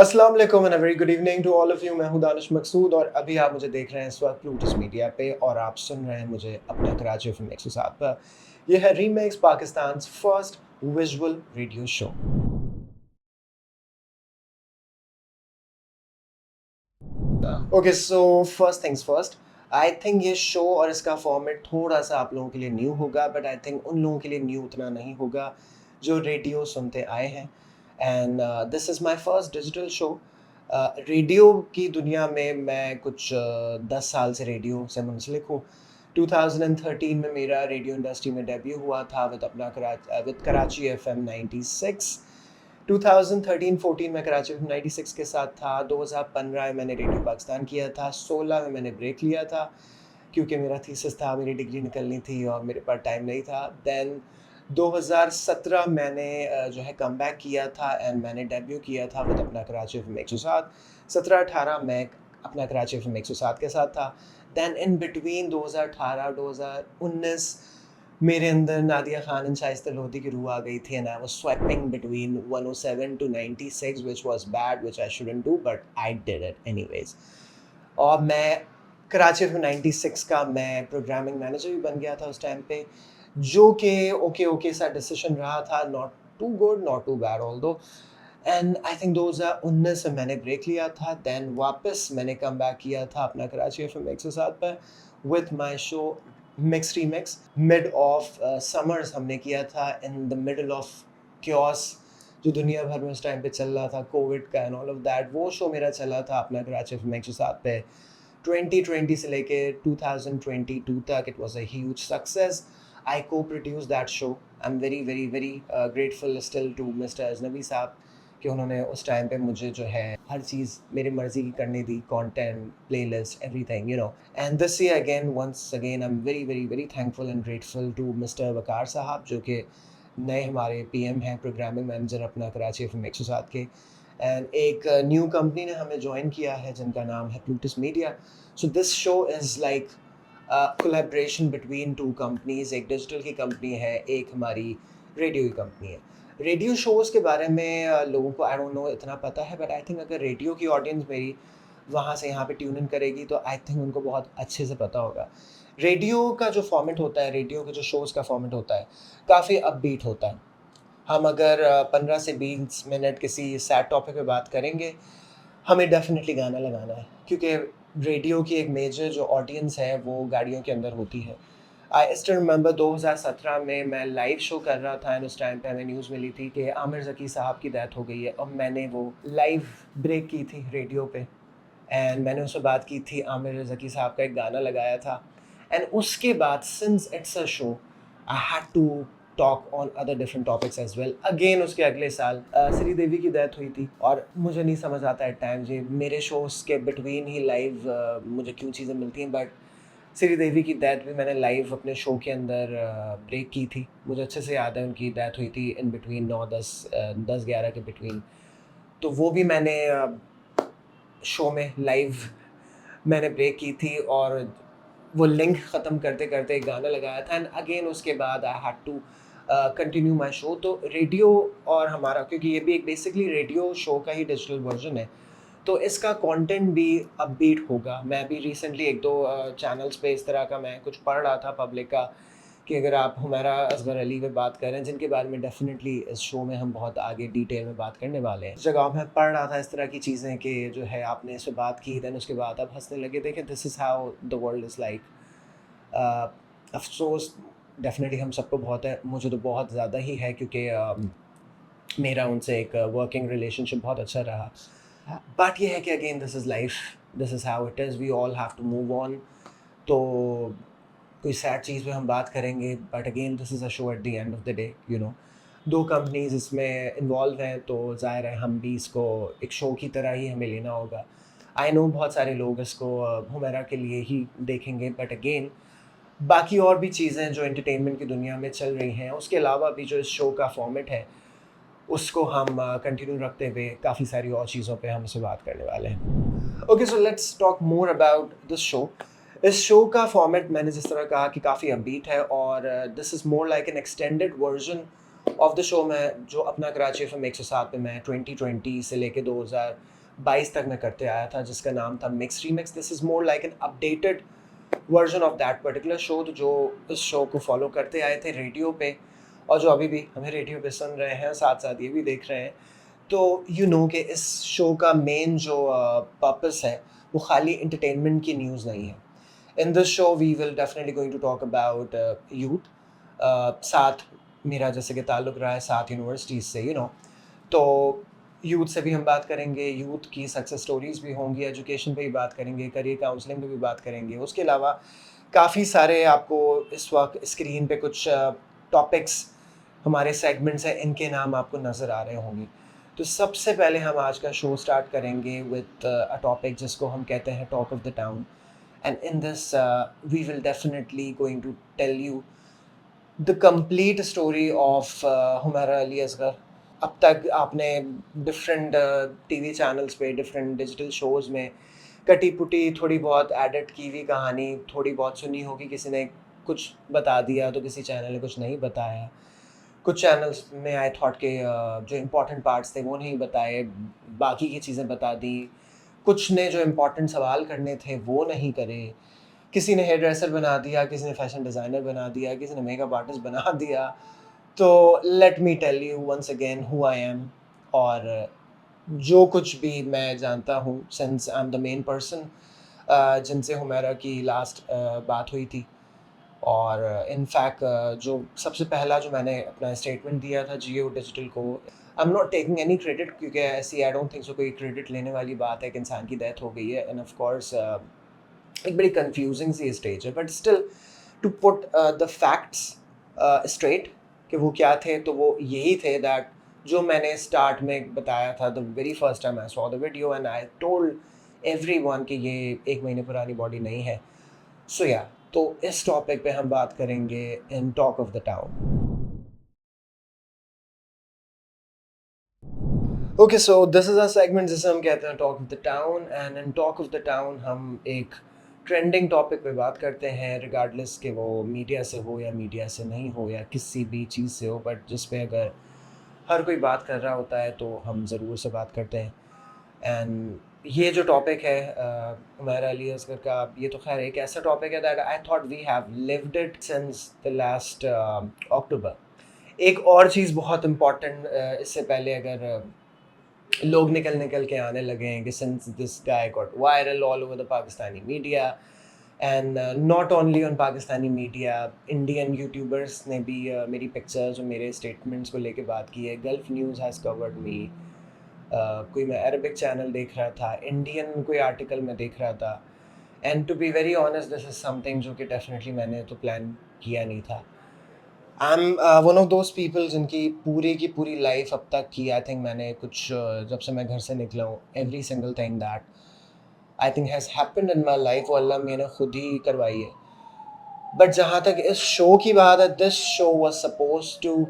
अस्सलाम वालेकुम and a very good evening to all of you. मैं हूं दानिश मकसूद और अभी आप मुझे देख रहे हैं इस वक्त प्लूटस मीडिया पे और आप सुन रहे हैं मुझे अपना कराची एफएम 107 पर। यह है remakes Pakistan first visual radio show. Okay so first things first, आई थिंक ये शो और इसका फॉर्मेट थोड़ा सा आप लोगों के लिए न्यू होगा, बट आई थिंक उन लोगों के लिए न्यू उतना नहीं होगा जो रेडियो सुनते आए हैं। And this is my first digital show. Radio की दुनिया में मैं कुछ 10 साल से रेडियो से मुंसलिक हूँ। 2013 में मेरा रेडियो इंडस्ट्री में डेब्यू हुआ था विद कराची एफएम 96। 2013-14 में कराची एफएम 96 के साथ था। 2015 में मैंने रेडियो पाकिस्तान किया था। 16 में मैंने ब्रेक लिया था क्योंकि मेरा थीसिस था, मेरी डिग्री निकलनी थी और मेरे पास टाइम नहीं था। देन 2017 मैंने जो है कमबैक किया था एंड मैंने डेब्यू किया था विद अपना कराची एफएम 107। 17-18 मैं अपना कराची एफएम 107 के साथ था। देन इन बिटवीन 2018-2019 मेरे अंदर नादिया खान एंड शाइस्ता लोधी की रूह आ गई थी and I was swapping between 107 to 96 which was bad, which I shouldn't do, but I did it anyways. और मैं कराची एफएम 96 का मैं प्रोग्रामिंग मैनेजर भी बन गया था उस टाइम पे, जो कि ओके ओके सा डिसीजन रहा था, not too good not too bad although. And I think 2019 में मैंने ब्रेक लिया था। देन वापस मैंने कम बैक किया था अपना कराची एफएम 107 पर with my show mix remix. Mid of summers हमने किया था, in the middle of chaos जो दुनिया भर में उस टाइम पे चल रहा था, कोविड का एंड ऑल ऑफ दैट। वो शो मेरा चला था अपना कराची एफएम 107 पे 2020 से लेके 2022 तक। It was a huge success. I co produce that show. I am very very very grateful still to mister Ajnabi साहब कि उन्होंने उस टाइम पे मुझे जो है हर चीज़ मेरी मर्ज़ी की करने दी, content, playlist, everything you know. And this year again once again I am very very very thankful and grateful to mister Waqar साहब जो कि नए हमारे पीएम हैं, प्रोग्रामिंग मैनेजर अपना कराची एफएम 107 के। एंड एक न्यू कंपनी ने हमें ज्वाइन किया है जिनका नाम है Plutus media. So this show is like collaboration between two companies. एक डिजिटल की कंपनी है, एक हमारी रेडियो की कंपनी है। रेडियो शोज़ के बारे में लोगों को आई डोंट नो इतना पता है, बट आई थिंक अगर रेडियो की ऑडियंस मेरी वहाँ से यहाँ पे ट्यून इन करेगी तो आई थिंक उनको बहुत अच्छे से पता होगा। रेडियो का जो फॉर्मेट होता है, रेडियो के जो शोज़ का फॉर्मेट होता है, काफ़ी अपबीट होता है। हम अगर 15 से 20 मिनट किसी सैड टॉपिक पे बात करेंगे, हमें डेफ़िनेटली गाना लगाना है क्योंकि रेडियो की एक मेजर जो ऑडियंस है वो गाड़ियों के अंदर होती है। आई स्टिल रिमेंबर 2017 में मैं लाइव शो कर रहा था एंड उस टाइम पे हमें न्यूज़ मिली थी कि आमिर ज़की साहब की डेथ हो गई है और मैंने वो लाइव ब्रेक की थी रेडियो पे एंड मैंने उससे बात की थी, आमिर ज़की साहब का एक गाना लगाया था। एंड उसके बाद since it's a show I had to talk on other different topics as well. Again उसके अगले साल श्रीदेवी की डेथ हुई थी और मुझे नहीं समझ आता एट टाइम्स ये मेरे शोज़ के बिटवीन ही लाइव मुझे क्यों चीज़ें मिलती हैं, बट श्रीदेवी की डेथ भी मैंने लाइव अपने शो के अंदर ब्रेक की थी। मुझे अच्छे से याद है उनकी डेथ हुई थी इन बिटवीन 9-10 10-11 के बिटवीन। तो वो भी मैंने शो में लाइव मैंने ब्रेक की थी और वो लिंक ख़त्म करते करते एक गाना लगाया था एंड अगेन उसके बाद I had to continue my show. तो रेडियो और हमारा, क्योंकि ये भी एक बेसिकली रेडियो शो का ही डिजिटल वर्जन है, तो इसका कंटेंट भी अपबीट होगा। मैं भी रिसेंटली एक दो चैनल्स पे इस तरह का मैं कुछ पढ़ रहा था पब्लिक का कि अगर आप हुमैरा असगर अली पे बात कर रहे हैं, जिनके बारे में डेफिनेटली इस शो में हम बहुत आगे डिटेल में बात करने वाले हैं। जगह मैं पढ़ रहा था इस तरह की चीज़ें कि जो है आपने इस पे बात की, देन उसके बाद आप हंसने लगे। देखें, this is how the world is like. अफसोस डेफिनेटली हम सबको बहुत है, मुझे तो बहुत ज़्यादा ही है क्योंकि मेरा उनसे एक वर्किंग रिलेशनशिप बहुत अच्छा रहा। बट ये है कि again this is life, this is how it is, we all have to move on. तो कोई सैड चीज़ पे हम बात करेंगे, but again this is a show at the end of the day, you know. दो कंपनीज इसमें involve हैं तो ज़ाहिर है हम भी इसको एक शो की तरह ही हमें लेना होगा। आई नो बहुत सारे लोग इसको हुमैरा के लिए ही देखेंगे, बट अगेन बाकी और भी चीज़ें जो एंटरटेनमेंट की दुनिया में चल रही हैं, उसके अलावा भी जो इस शो का फॉर्मेट है उसको हम कंटिन्यू रखते हुए काफ़ी सारी और चीज़ों पे हम इससे बात करने वाले हैं। Okay, so let's talk more about this show. इस शो का फॉर्मेट मैंने जिस तरह कहा कि काफ़ी अपबीट है और this is more like an extended version of the show मैं जो अपना कराची एफएम 107 पे मैं 2020 से लेके 2022 तक मैं करते आया था, जिसका नाम था mix remix. This is more like an updated version of that particular show, तो जो इस शो को फॉलो करते आए थे रेडियो पे, और जो अभी भी हमें रेडियो पे सुन रहे हैं, साथ साथ ये भी देख रहे हैं, तो यू नो कि इस शो का मेन जो पर्पस है वो खाली इंटरटेनमेंट की न्यूज़ नहीं है। In this show we will definitely going to talk about youth. साथ मेरा जैसे कि ताल्लुक़ रहा है 7 यूनिवर्सिटीज़ से, यू नो, तो यूथ से भी हम बात करेंगे, यूथ की सक्सेस स्टोरीज़ भी होंगी, एजुकेशन पे भी बात करेंगे, करियर काउंसलिंग पे भी बात करेंगे। उसके अलावा काफ़ी सारे आपको इस वक्त स्क्रीन पे कुछ टॉपिक्स हमारे सेगमेंट्स हैं, इनके नाम आपको नज़र आ रहे होंगे। तो सबसे पहले हम आज का शो स्टार्ट करेंगे विद अ टॉपिक जिसको हम कहते हैं talk of the town. And in this we will definitely going to tell you the complete story of Humaira Ali Asghar. अब तक आपने डिफरेंट टीवी चैनल्स पे, डिफरेंट डिजिटल शोज़ में कटी पुटी थोड़ी बहुत एडिट की हुई कहानी थोड़ी बहुत सुनी होगी, किसी ने कुछ बता दिया तो किसी चैनल ने कुछ नहीं बताया। कुछ चैनल्स में आई थॉट के जो इम्पोर्टेंट पार्ट्स थे वो नहीं बताए, बाकी की चीज़ें बता दी। कुछ ने जो इम्पोर्टेंट सवाल करने थे वो नहीं करे। किसी ने हेयर ड्रेसर बना दिया, किसी ने फैशन डिज़ाइनर बना दिया, किसी ने मेकअप आर्टिस्ट बना दिया। तो let me tell you once again who I am, और जो कुछ भी मैं जानता हूँ, since I am the main person जिनसे हुमैरा की लास्ट बात हुई थी। और इनफैक्ट जो सबसे पहला जो मैंने अपना स्टेटमेंट दिया था जियो डिजिटल को, आई am not taking any credit, क्योंकि ऐसी आई डोंट थिंक सो कोई क्रेडिट लेने वाली बात है। एक इंसान की डेथ हो गई है, एंड ऑफ कोर्स एक बड़ी कंफ्यूजिंग सी स्टेज है, but still to put the facts straight कि वो क्या थे, तो वो यही थे दैट जो मैंने स्टार्ट में बताया था the very first time I saw the video and I told everyone कि ये 1 महीने पुरानी बॉडी नहीं है। सो या, तो इस टॉपिक पे हम बात करेंगे इन talk of the town. Okay, so this is a segment जिसे हम कहते हैं talk of the town, and in talk of the town हम एक ट्रेंडिंग टॉपिक पे बात करते हैं, रिगार्डलेस कि वो मीडिया से हो या मीडिया से नहीं हो या किसी भी चीज़ से हो, बट जिस पे अगर हर कोई बात कर रहा होता है तो हम ज़रूर से बात करते हैं। एंड ये जो टॉपिक है हुमैरा अली असगर का, ये तो खैर एक ऐसा टॉपिक है that I thought we have lived it since the last October. एक और चीज़ बहुत इम्पॉर्टेंट, इससे पहले अगर लोग निकल निकल के आने लगे हैं कि since this guy got viral all over the Pakistani media, and not only on Pakistani media, Indian YouTubers ने भी मेरी पिक्चर्स और मेरे स्टेटमेंट्स को लेके बात की है। गल्फ न्यूज़ हैज़ कवर्ड मी, कोई मैं अरबिक चैनल देख रहा था, इंडियन कोई आर्टिकल मैं देख रहा था। And to be very honest this is something जो कि डेफिनेटली मैंने तो प्लान किया नहीं था। I am one of those people जिनकी पूरी की पूरी लाइफ अब तक की, आई थिंक मैंने कुछ जब से मैं घर से निकला हूँ, every single thing that I think has happened in my life वो अल्लाह मैंने खुद ही करवाई है। बट जहाँ तक इस शो की बात है, this show was suppose to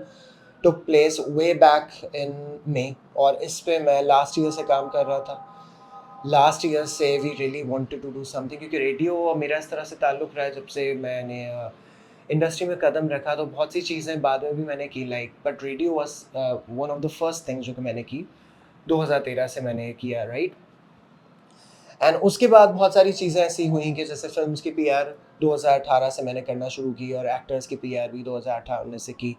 took place way back in May, और इस पे मैं लास्ट ईयर से काम कर रहा था। लास्ट ईयर से we really wanted to do something, क्योंकि रेडियो और मेरा इस तरह से ताल्लुक़ रहा है जब से मैंने इंडस्ट्री में कदम रखा, तो बहुत सी चीज़ें बाद में भी मैंने की, like, but radio was one of the first things जो कि मैंने की। 2013 से मैंने किया, राइट। एंड उसके बाद बहुत सारी चीज़ें ऐसी हुई कि जैसे फ़िल्म्स की पीआर 2018 से मैंने करना शुरू की, और एक्टर्स की पीआर भी 2018-19 से की।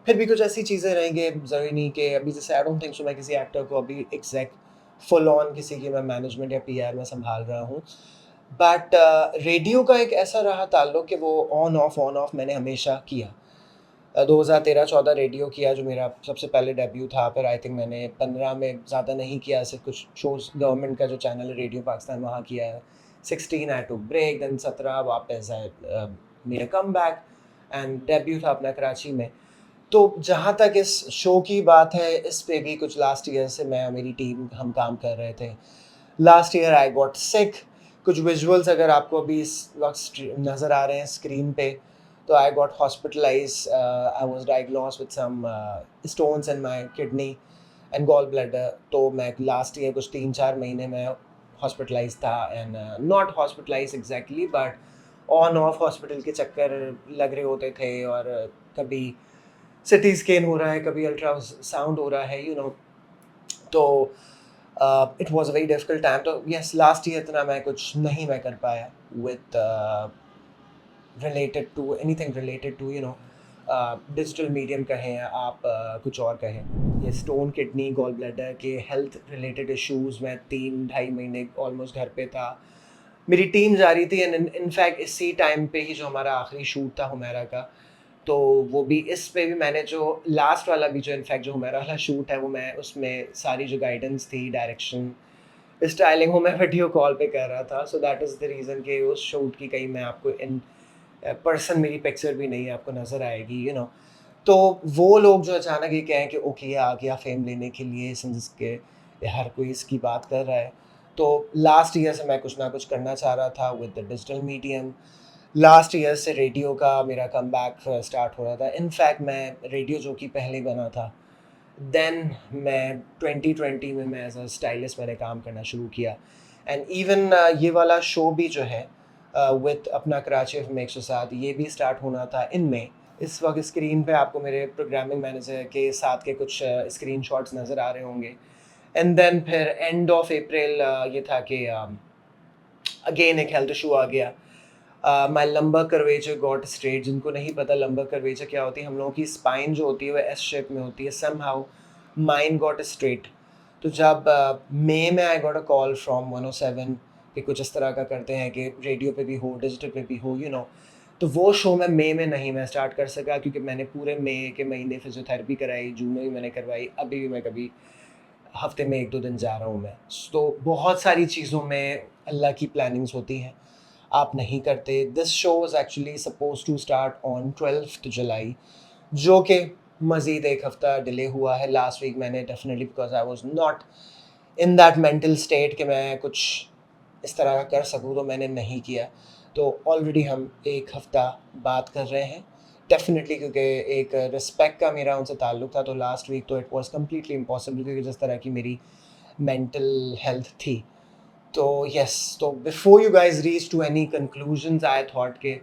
फिर भी कुछ ऐसी चीज़ें रहेंगी, ज़रूरी नहीं कि अभी जैसे आई डोंट थिंक सो मैं किसी एक्टर को अभी एग्जैक्ट फुल ऑन किसी की मैं मैनेजमेंट या पीआर में संभाल रहा हूँ। बट रेडियो का एक ऐसा रहा ताल्लुक कि वो ऑन ऑफ मैंने हमेशा किया। 2013-14 रेडियो किया जो मेरा सबसे पहले डेब्यू था। फिर आई थिंक मैंने 15 में ज़्यादा नहीं किया, सिर्फ कुछ शोज़ गवर्नमेंट का जो चैनल है रेडियो पाकिस्तान वहाँ किया है। 16 आई टूक ब्रेक, देन 17 वापस आई मेरा कमबैक, एंड डेब्यू था अपना कराची में। तो जहाँ तक इस शो की बात है, इस पे भी कुछ लास्ट ईयर से मैं और मेरी टीम हम काम कर रहे थे। Last year I got sick. कुछ विजुअल्स अगर आपको अभी इस वक्त नज़र आ रहे हैं स्क्रीन पे, तो I got hospitalise, I was diagnosed with some stones in my kidney and gall bladder. तो मैं लास्ट ईयर कुछ 3-4 महीने में हॉस्पिटलाइज था, and not hospitalise exactly, but on off hospital के चक्कर लग रहे होते थे, और कभी सिटी स्कैन हो रहा है, कभी अल्ट्रासाउंड हो रहा है, तो it was a very difficult time. तो यस, लास्ट ईयर इतना मैं कुछ नहीं मैं कर पाया with related to anything related to digital medium कहें आप, कुछ और कहें। ये स्टोन, किडनी, गॉल ब्लैडर के हेल्थ रिलेटेड इश्यूज़, मैं 3 ढाई महीने ऑलमोस्ट घर पे था। मेरी टीम जा रही थी एंड इनफैक्ट इसी टाइम पे ही जो हमारा आखिरी शूट था हुमैरा का, तो वो भी इस पे भी मैंने जो लास्ट वाला भी जो इनफैक्ट जो हुमैरा वाला शूट है, वो मैं उसमें सारी जो गाइडेंस थी, डायरेक्शन, स्टाइलिंग, वो मैं वीडियो कॉल पे कर रहा था। So that is the reason कि उस शूट की कहीं मैं आपको इन पर्सन मेरी पिक्चर भी नहीं आपको नज़र आएगी। तो वो लोग जो अचानक ये कहें कि ओके ये आ गया फ़ेम लेने के लिए, सिंस के हर कोई इसकी बात कर रहा है। तो लास्ट ईयर से मैं कुछ ना कुछ करना चाह रहा था with the digital medium. Last year से रेडियो का मेरा कमबैक स्टार्ट हो रहा था। इनफैक्ट मैं रेडियो जॉकी पहले बना था। देन मैं 2020 में मैं एज़ अ स्टाइलिस्ट मैंने काम करना शुरू किया। एंड इवन ये वाला शो भी जो है विद अपना कराची एफएम 107, ये भी स्टार्ट होना था in May। इस वक्त स्क्रीन पे आपको मेरे प्रोग्रामिंग मैनेजर के साथ के कुछ स्क्रीनशॉट्स नज़र आ रहे होंगे। एंड देन फिर एंड ऑफ अप्रैल ये था कि अगेन एक हेल्थ इशू आ गया। My lumbar curvature got straight. जिनको नहीं पता लंबर कर्वेचर क्या होती है, हम लोगों की स्पाइन जो होती है वो एस शेप में होती है। Somehow mine got straight. तो जब मई में I got a call from 107 कि कुछ इस तरह का करते हैं कि रेडियो पे भी हो, डिजिटल पे भी हो। तो वो शो मैं मई में नहीं मैं स्टार्ट कर सका, क्योंकि मैंने पूरे मई के महीने फिजियोथेरेपी कराई, जून में भी मैंने करवाई, अभी भी मैं कभी हफ्ते में 1-2 दिन जा रहा हूँ मैं। तो बहुत सारी चीज़ों में अल्लाह की प्लानिंग्स होती हैं, आप नहीं करते। This show was actually supposed to start on 12th July, जो कि मज़ीद 1 हफ़्ता डिले हुआ है। लास्ट वीक मैंने definitely, because I was not in that mental state कि मैं कुछ इस तरह का कर सकूँ, तो मैंने नहीं किया। तो ऑलरेडी हम 1 हफ़्ता बात कर रहे हैं। डेफ़िनेटली, क्योंकि एक रिस्पेक्ट का मेरा उनसे ताल्लुक़ था, तो लास्ट वीक तो इट वाज़ कंप्लीटली इम्पॉसिबल, क्योंकि जिस तरह की मेरी मेंटल हेल्थ थी। तो यस, तो before you guys reach to any conclusions, I thought कि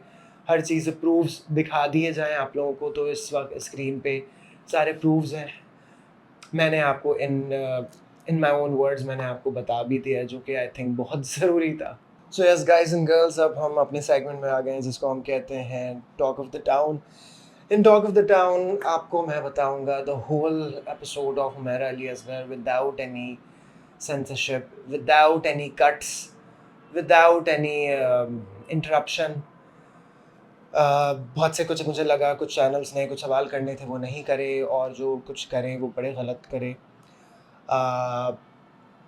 हर चीज़ प्रूफ्स दिखा दिए जाएँ आप लोगों को। तो इस वक्त स्क्रीन पे सारे प्रूफ्स हैं। मैंने आपको इन माय ओन वर्ड्स मैंने आपको बता भी दिया, जो कि आई थिंक बहुत ज़रूरी था। So yes guys and girls, अब हम अपने सेगमेंट में आ गए हैं जिसको हम कहते हैं talk of the town. In talk of the town आपको मैं बताऊंगा the whole episode of Humaira Ali Asghar without any censorship, without any cuts, without any interruption। बहुत से कुछ मुझे लगा कुछ चैनल्स ने कुछ सवाल करने थे वो नहीं करे, और जो कुछ करें वो बड़े गलत करें।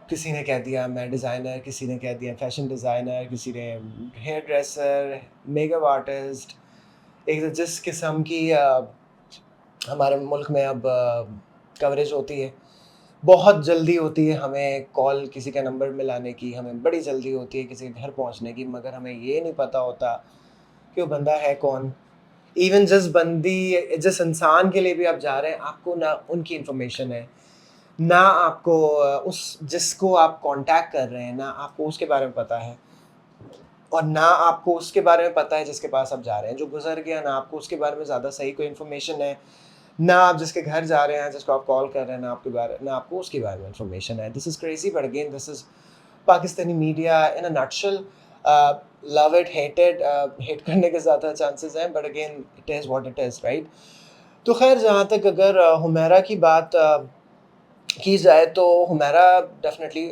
किसी ने कह दिया मैं डिज़ाइनर, किसी ने कह दिया फैशन डिज़ाइनर, किसी ने हेयर ड्रेसर, मेकअप आर्टिस्ट। एक जिस किस्म की हमारे मुल्क में अब कवरेज होती है, बहुत जल्दी होती है हमें कॉल किसी का नंबर मिलाने की, हमें बड़ी जल्दी होती है किसी के घर पहुंचने की, मगर हमें ये नहीं पता होता कि वो बंदा है कौन। इवन जिस इंसान के लिए भी आप जा रहे हैं, आपको ना उनकी इन्फॉर्मेशन है, ना आपको उस जिसको आप कांटेक्ट कर रहे हैं, ना आपको उसके बारे में पता है, और ना आपको उसके बारे में पता है जिसके पास आप जा रहे हैं, जो गुजर गया, ना आपको उसके बारे में ज़्यादा सही कोई इन्फॉर्मेशन है, ना आप जिसके घर जा रहे हैं, जिसको आप कॉल कर रहे हैं, ना आपको उसके बारे में इन्फॉर्मेशन है। This is crazy, but again this is Pakistani media in a nutshell. Love it, hate it, hate करने के ज़्यादा चांसेस हैं, but again it is what it is, right. तो खैर, जहाँ तक अगर हुमैरा की बात की जाए, तो हुमैरा डेफ़िनेटली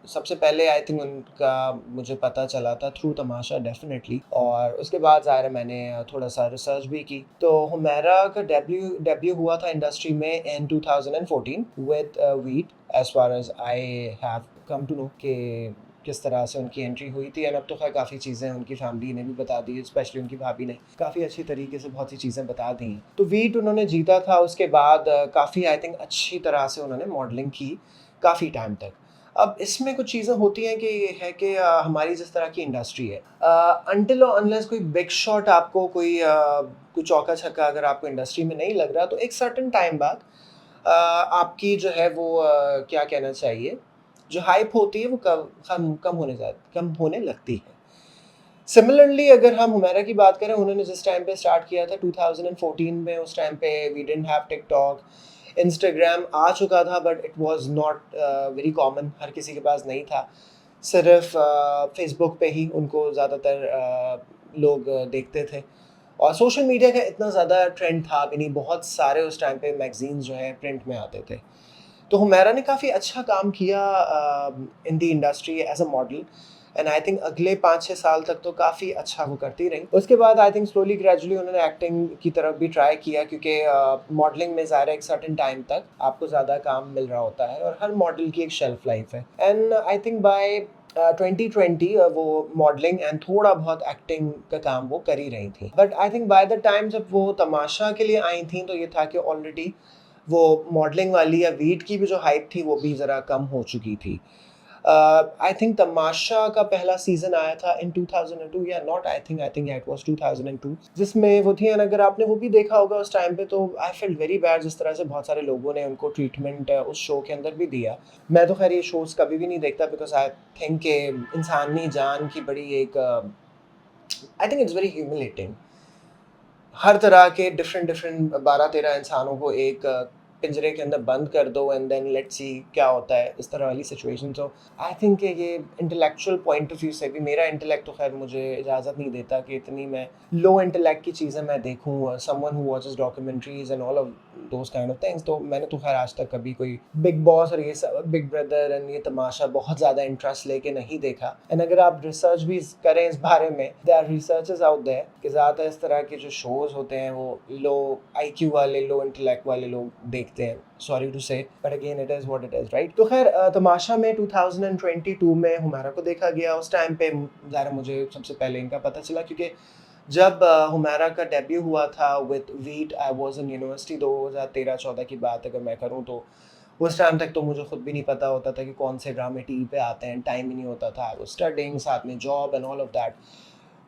सबसे पहले आई थिंक उनका मुझे पता चला था थ्रू तमाशा, डेफ़िनेटली, और उसके बाद ज़ाहिर है मैंने थोड़ा-सा रिसर्च भी की। तो हुमैरा का डेब्यू हुआ था इंडस्ट्री में in 2014 with Veet, as far as I have come to know कि किस तरह से उनकी एंट्री हुई थी। एंड अब तो खैर काफ़ी चीज़ें उनकी फैमिली ने भी बता दी, स्पेशली उनकी भाभी ने काफ़ी अच्छी तरीके से बहुत सी चीज़ें बता दी हैं। तो वीट उन्होंने जीता था, उसके बाद काफ़ी आई थिंक अच्छी तरह से उन्होंने मॉडलिंग की काफ़ी टाइम तक। अब इसमें कुछ चीज़ें होती हैं कि ये है कि हमारी जिस तरह की इंडस्ट्री है, अनटिल और अनलेस कोई बिग शॉट आपको कोई चौका-छक्का अगर आपको इंडस्ट्री में नहीं लग रहा, तो एक सर्टेन टाइम बाद आपकी जो है वो क्या कहना चाहिए, जो हाइप होती है वो कम कम कम होने लगती है। सिमिलरली अगर हम हुमैरा की बात करें, उन्होंने जिस टाइम पे स्टार्ट किया था 2014 में, उस टाइम पे we didn't have TikTok, Instagram आ चुका था but it was not very common, हर किसी के पास नहीं था। सिर्फ फेसबुक पे ही उनको ज़्यादातर लोग देखते थे, और सोशल मीडिया का इतना ज़्यादा ट्रेंड था भी नहीं, बहुत सारे उस टाइम पे मैगज़ीन्स जो हैं प्रिंट में आते थे। तो हुमैरा ने काफ़ी अच्छा काम किया इन the industry as a model, and I think अगले 5-6 साल तक तो काफ़ी अच्छा वो करती रहीं। उसके बाद आई थिंक स्लोली ग्रेजुअली उन्होंने एक्टिंग की तरफ भी ट्राई किया, क्योंकि मॉडलिंग में ज़ाहिर है एक सर्टेन टाइम तक आपको ज़्यादा काम मिल रहा होता है, और हर मॉडल की एक शेल्फ लाइफ है। एंड आई थिंक बाय 2020 वो मॉडलिंग एंड थोड़ा बहुत एक्टिंग का काम वो कर ही रही थी। But I think by the time जब वो तमाशा के लिए आई थी, तो ये था कि ऑलरेडी वो मॉडलिंग वाली या वीट की भी जो हाइप थी वो भी ज़रा कम हो चुकी थी। आई थिंक तमाशा का पहला सीज़न आया था इन 2002, या not I think it was 2002, जिसमें वो थी, एंड अगर आपने वो भी देखा होगा उस टाइम पे, तो आई फेल्ट वेरी बैड जिस तरह से बहुत सारे लोगों ने उनको ट्रीटमेंट उस शो के अंदर भी दिया। मैं तो खैर ये शोज़ कभी भी नहीं देखता, बिकॉज़ आई थिंक कि इंसानी जान की बड़ी एक I think it's very humiliating. हर तरह के डिफरेंट डिफरेंट 12-13 इंसानों को एक पिंजरे के अंदर बंद कर दो, एंड देन लेट्स सी क्या होता है, इस तरह वाली सिचुएशन। तो आई थिंक कि ये इंटेलेक्चुअल पॉइंट ऑफ व्यू से भी, मेरा इंटेलेक्ट तो खैर मुझे इजाज़त नहीं देता कि इतनी मैं लो इंटेलेक्ट की चीज़ें मैं देखूँ, someone who watches documentaries and all of those kind of things. तो मैंने तो खैर आज तक कभी कोई बिग बॉस और ये सब बिग ब्रदर एंड ये तमाशा बहुत ज़्यादा इंटरेस्ट लेके नहीं देखा। एंड अगर आप रिसर्च भी करें इस बारे में, there are researches out there कि ज़्यादातर इस तरह के जो शोज़ होते हैं वो लो आईक्यू वाले, लो इंटेलेक्ट वाले लोग देखते हैं। सॉरी टू से, but again it is what it is, right? तो खैर तमाशा में 2022 में हुमायरा को देखा गया। उस टाइम पे ज़ाहिर है मुझे सबसे पहले इनका पता चला, क्योंकि जब हुमायरा का डेब्यू हुआ था with wheat, I was in university. 2013-14 की बात अगर मैं करूँ, तो उस टाइम तक तो मुझे खुद भी नहीं पता होता था कि कौन से ड्रामे टीवी पे आते हैं, टाइम ही नहीं होता था। आई वाज़ स्टडीइंग, साथ में job and all of that.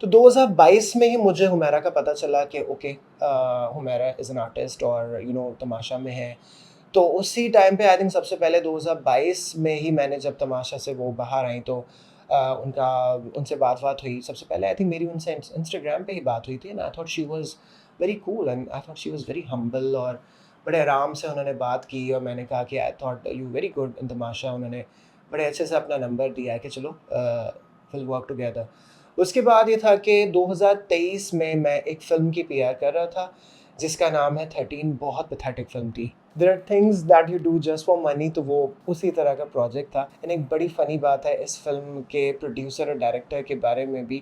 तो 2022 में ही मुझे हुमैरा का पता चला कि okay, Humaira is an artist और तमाशा में है। तो उसी टाइम पे आई थिंक सबसे पहले 2022 में ही मैंने जब तमाशा से वो बाहर आई, तो उनका उनसे बात-वात हुई। सबसे पहले आई थिंक मेरी उनसे इंस्टाग्राम पे ही बात हुई थी, and I thought she was very cool, and I thought she was very humble, और बड़े आराम से उन्होंने बात की, और मैंने कहा कि I thought you very good in Tamasha. उन्होंने बड़े अच्छे से अपना नंबर दिया कि चलो विल वर्क टुगेदर। उसके बाद ये था कि 2023 में मैं एक फ़िल्म की पीआर कर रहा था, जिसका नाम है 13। बहुत पैथेटिक फ़िल्म थी। There are things that you do just for money, तो वो उसी तरह का प्रोजेक्ट था। एंड एक बड़ी फ़नी बात है इस फ़िल्म के प्रोड्यूसर और डायरेक्टर के बारे में भी,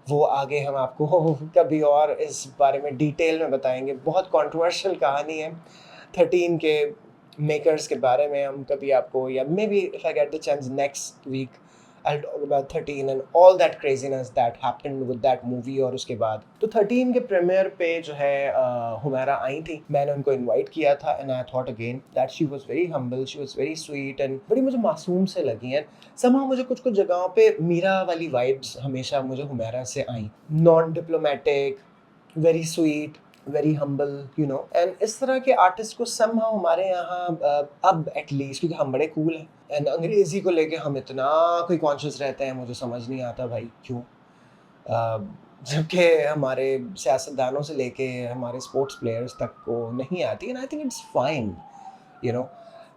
वो आगे हम आपको कभी और इस बारे में डिटेल में बताएँगे। बहुत कंट्रोवर्शियल कहानी है 13 के मेकर्स के बारे में। हम कभी आपको, या maybe if I get the chance next week, I will talk about 13 and all that craziness that happened with that movie. और उसके बाद तो 13 के प्रीमियर पे जो है हुमैरा आई थी। मैंने उनको इनवाइट किया था, and I thought again that she was very humble, she was very sweet, and बड़ी मुझे मासूम से लगी हैं। समहाउ मुझे कुछ-कुछ जगहों पे मीरा वाली वाइब्स हमेशा मुझे हुमैरा से आई। Non diplomatic, very sweet, very humble, and इस तरह के आर्टिस्ट को समहाउ हमारे यहाँ अब एटलीस्ट, क्योंकि हम बड़े कूल हैं, एंड अंग्रेज़ी को लेके हम इतना कोई कॉन्शियस रहते हैं, मुझे समझ नहीं आता भाई क्यों? जबकि हमारे सियासतदानों से लेके हमारे स्पोर्ट्स प्लेयर्स तक को नहीं आती, and I think it's fine, you know.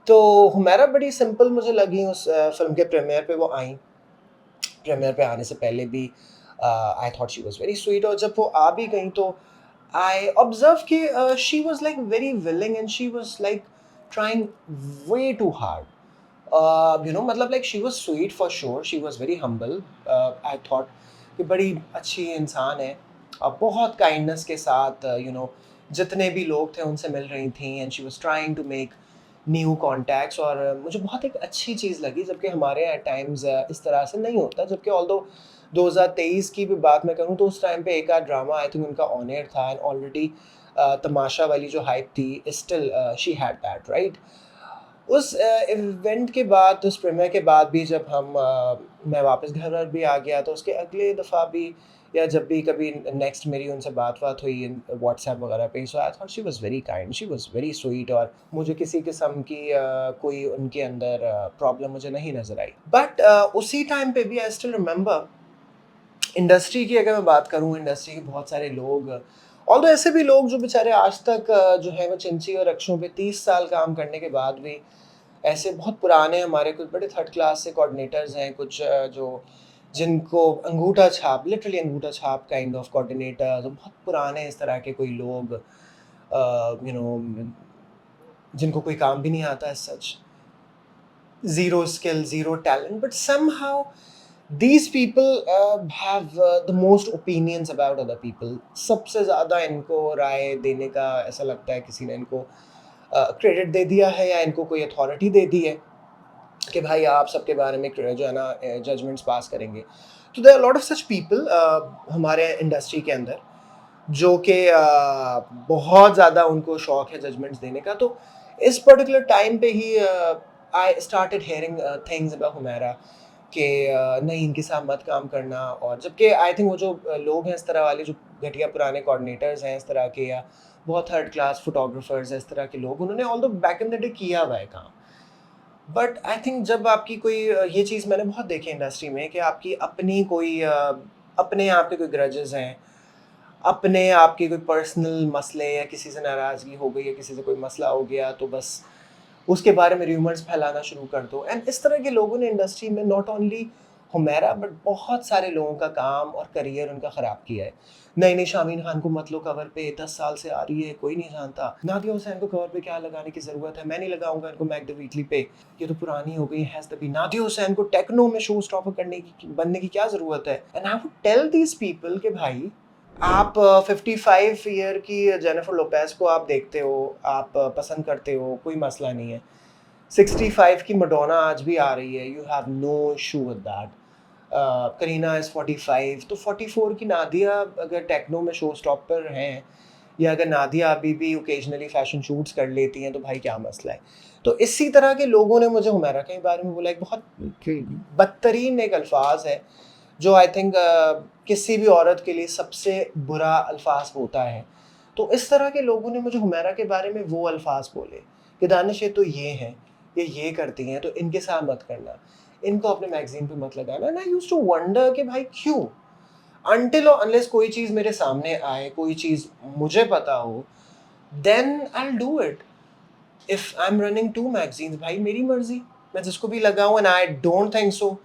तो हुमैरा बड़ी सिंपल मुझे लगी उस फ़िल्म के प्रीमियर पे वो आईं। प्रीमियर पे आने से पहले भी I thought she was very sweet, और जब वो आ भी गईं, तो आई ऑब्ज़र्व कि she was like very willing, and she was like trying way too hard. मतलब like she was sweet for sure, she was very humble. I thought कि बड़ी अच्छी इंसान है, बहुत काइंडनेस के साथ जितने भी लोग थे उनसे मिल रही थी, and she was trying to make new contacts. और मुझे बहुत एक अच्छी चीज़ लगी, जबकि हमारे यहाँ टाइम्स इस तरह से नहीं होता। जबकि ऑल्दो 2023 की भी बात मैं करूँ, तो उस टाइम पे एक आध ड्रामा आई थिंक उनका ऑन एयर था, एंड ऑलरेडी तमाशा वाली जो हाइप थी, still she had that, right? उस इवेंट के बाद, उस प्रीमियर के बाद भी जब मैं वापस घर वर भी आ गया, तो उसके अगले दफ़ा भी, या जब भी कभी नेक्स्ट मेरी उनसे बात-वात हुई व्हाट्सएप वगैरह पे, so I thought she was very kind, she was very sweet, और मुझे किसी किस्म की कोई उनके अंदर प्रॉब्लम मुझे नहीं नज़र आई। बट उसी टाइम पे भी आई स्टिल रिमेंबर इंडस्ट्री की अगर मैं बात करूँ, इंडस्ट्री के बहुत सारे लोग, ऑल्दो ऐसे भी लोग जो बेचारे आज तक जो है वो चिंची और अक्षों पे 30 साल काम करने के बाद भी ऐसे बहुत पुराने हमारे कुछ बड़े थर्ड क्लास से कोऑर्डिनेटर्स हैं, कुछ जो जिनको अंगूठा छाप, लिटरली अंगूठा छाप काइंड ऑफ कोऑर्डिनेटर्स, बहुत पुराने इस तरह के कोई लोग यू नो जिनको कोई काम भी नहीं आता as such, zero skill, zero talent, but somehow these people have the most opinions about other people. सबसे ज़्यादा इनको राय देने का ऐसा लगता है किसी ने इनको क्रेडिट दे दिया है या इनको कोई अथॉरिटी दे दी है कि भाई आप सबके बारे में जो है ना जजमेंट्स पास करेंगे। तो there are lot of such people हमारे इंडस्ट्री के अंदर जो कि बहुत ज़्यादा उनको शौक है जजमेंट्स देने का। तो इस पर्टिकुलर टाइम पे ही I started hearing things about Humaira कि नहीं इनके साथ मत काम करना। और जबकि आई थिंक वो जो लोग हैं इस तरह वाले जो घटिया पुराने कोऑर्डिनेटर्स हैं इस तरह के, या बहुत थर्ड क्लास फोटोग्राफर्स हैं इस तरह के लोग, उन्होंने although back in the day किया हुआ है काम। बट आई थिंक जब आपकी कोई ये चीज़ मैंने बहुत देखी इंडस्ट्री में कि आपकी अपनी कोई अपने आप के कोई ग्रजेस हैं, अपने आप के कोई पर्सनल मसले, या किसी से नाराज़गी हो गई या किसी से कोई मसला हो गया तो बस उसके बारे में र्यूमर्स फैलाना शुरू कर दो। एंड इस तरह के लोगों ने इंडस्ट्री में नॉट ओनली हुमैरा बट बहुत सारे लोगों का काम और करियर उनका ख़राब किया है। नई शामीन खान को मत लो कवर पे, 10 साल से आ रही है, कोई नहीं जानता। नादिया हुसैन को कवर पे क्या लगाने की ज़रूरत है, मैं नहीं लगाऊंगा इनको मैक द वीकली पे, ये तो पुरानी हो गई हैज़ द बी। नादिया हुसैन को टेक्नो में शो स्टॉपर बनने की क्या ज़रूरत है। And I would tell these people कि भाई आप 55 ईयर की जेनिफर लोपेज को आप देखते हो, आप पसंद करते हो, कोई मसला नहीं है। 65 की मडोना आज भी आ रही है, you have no issue with that. Kareena is 45, तो 44 की नादिया अगर टेक्नो में शो स्टॉपर हैं, या अगर नादिया अभी भी ओकेजनली फ़ैशन शूट्स कर लेती हैं तो भाई क्या मसला है। तो इसी तरह के लोगों ने मुझे हुमैरा के बारे में बोला, एक बहुत बदतरीन एक अल्फाज है जो आई थिंक किसी भी औरत के लिए सबसे बुरा अल्फाज होता है। तो इस तरह के लोगों ने मुझे हुमैरा के बारे में वो अल्फाज बोले कि दानिश ये तो ये हैं, ये करती हैं, तो इनके साथ मत करना, इनको अपने मैगज़ीन पे मत लगाना। And I used to wonder कि भाई क्यों? अनटिल और अनलेस कोई चीज़ मेरे सामने आए, कोई चीज़ मुझे पता हो, then I will do it. If I am running 2 magazines, भाई मेरी मर्ज़ी, मैं जिसको भी लगाऊँ। And I don't think so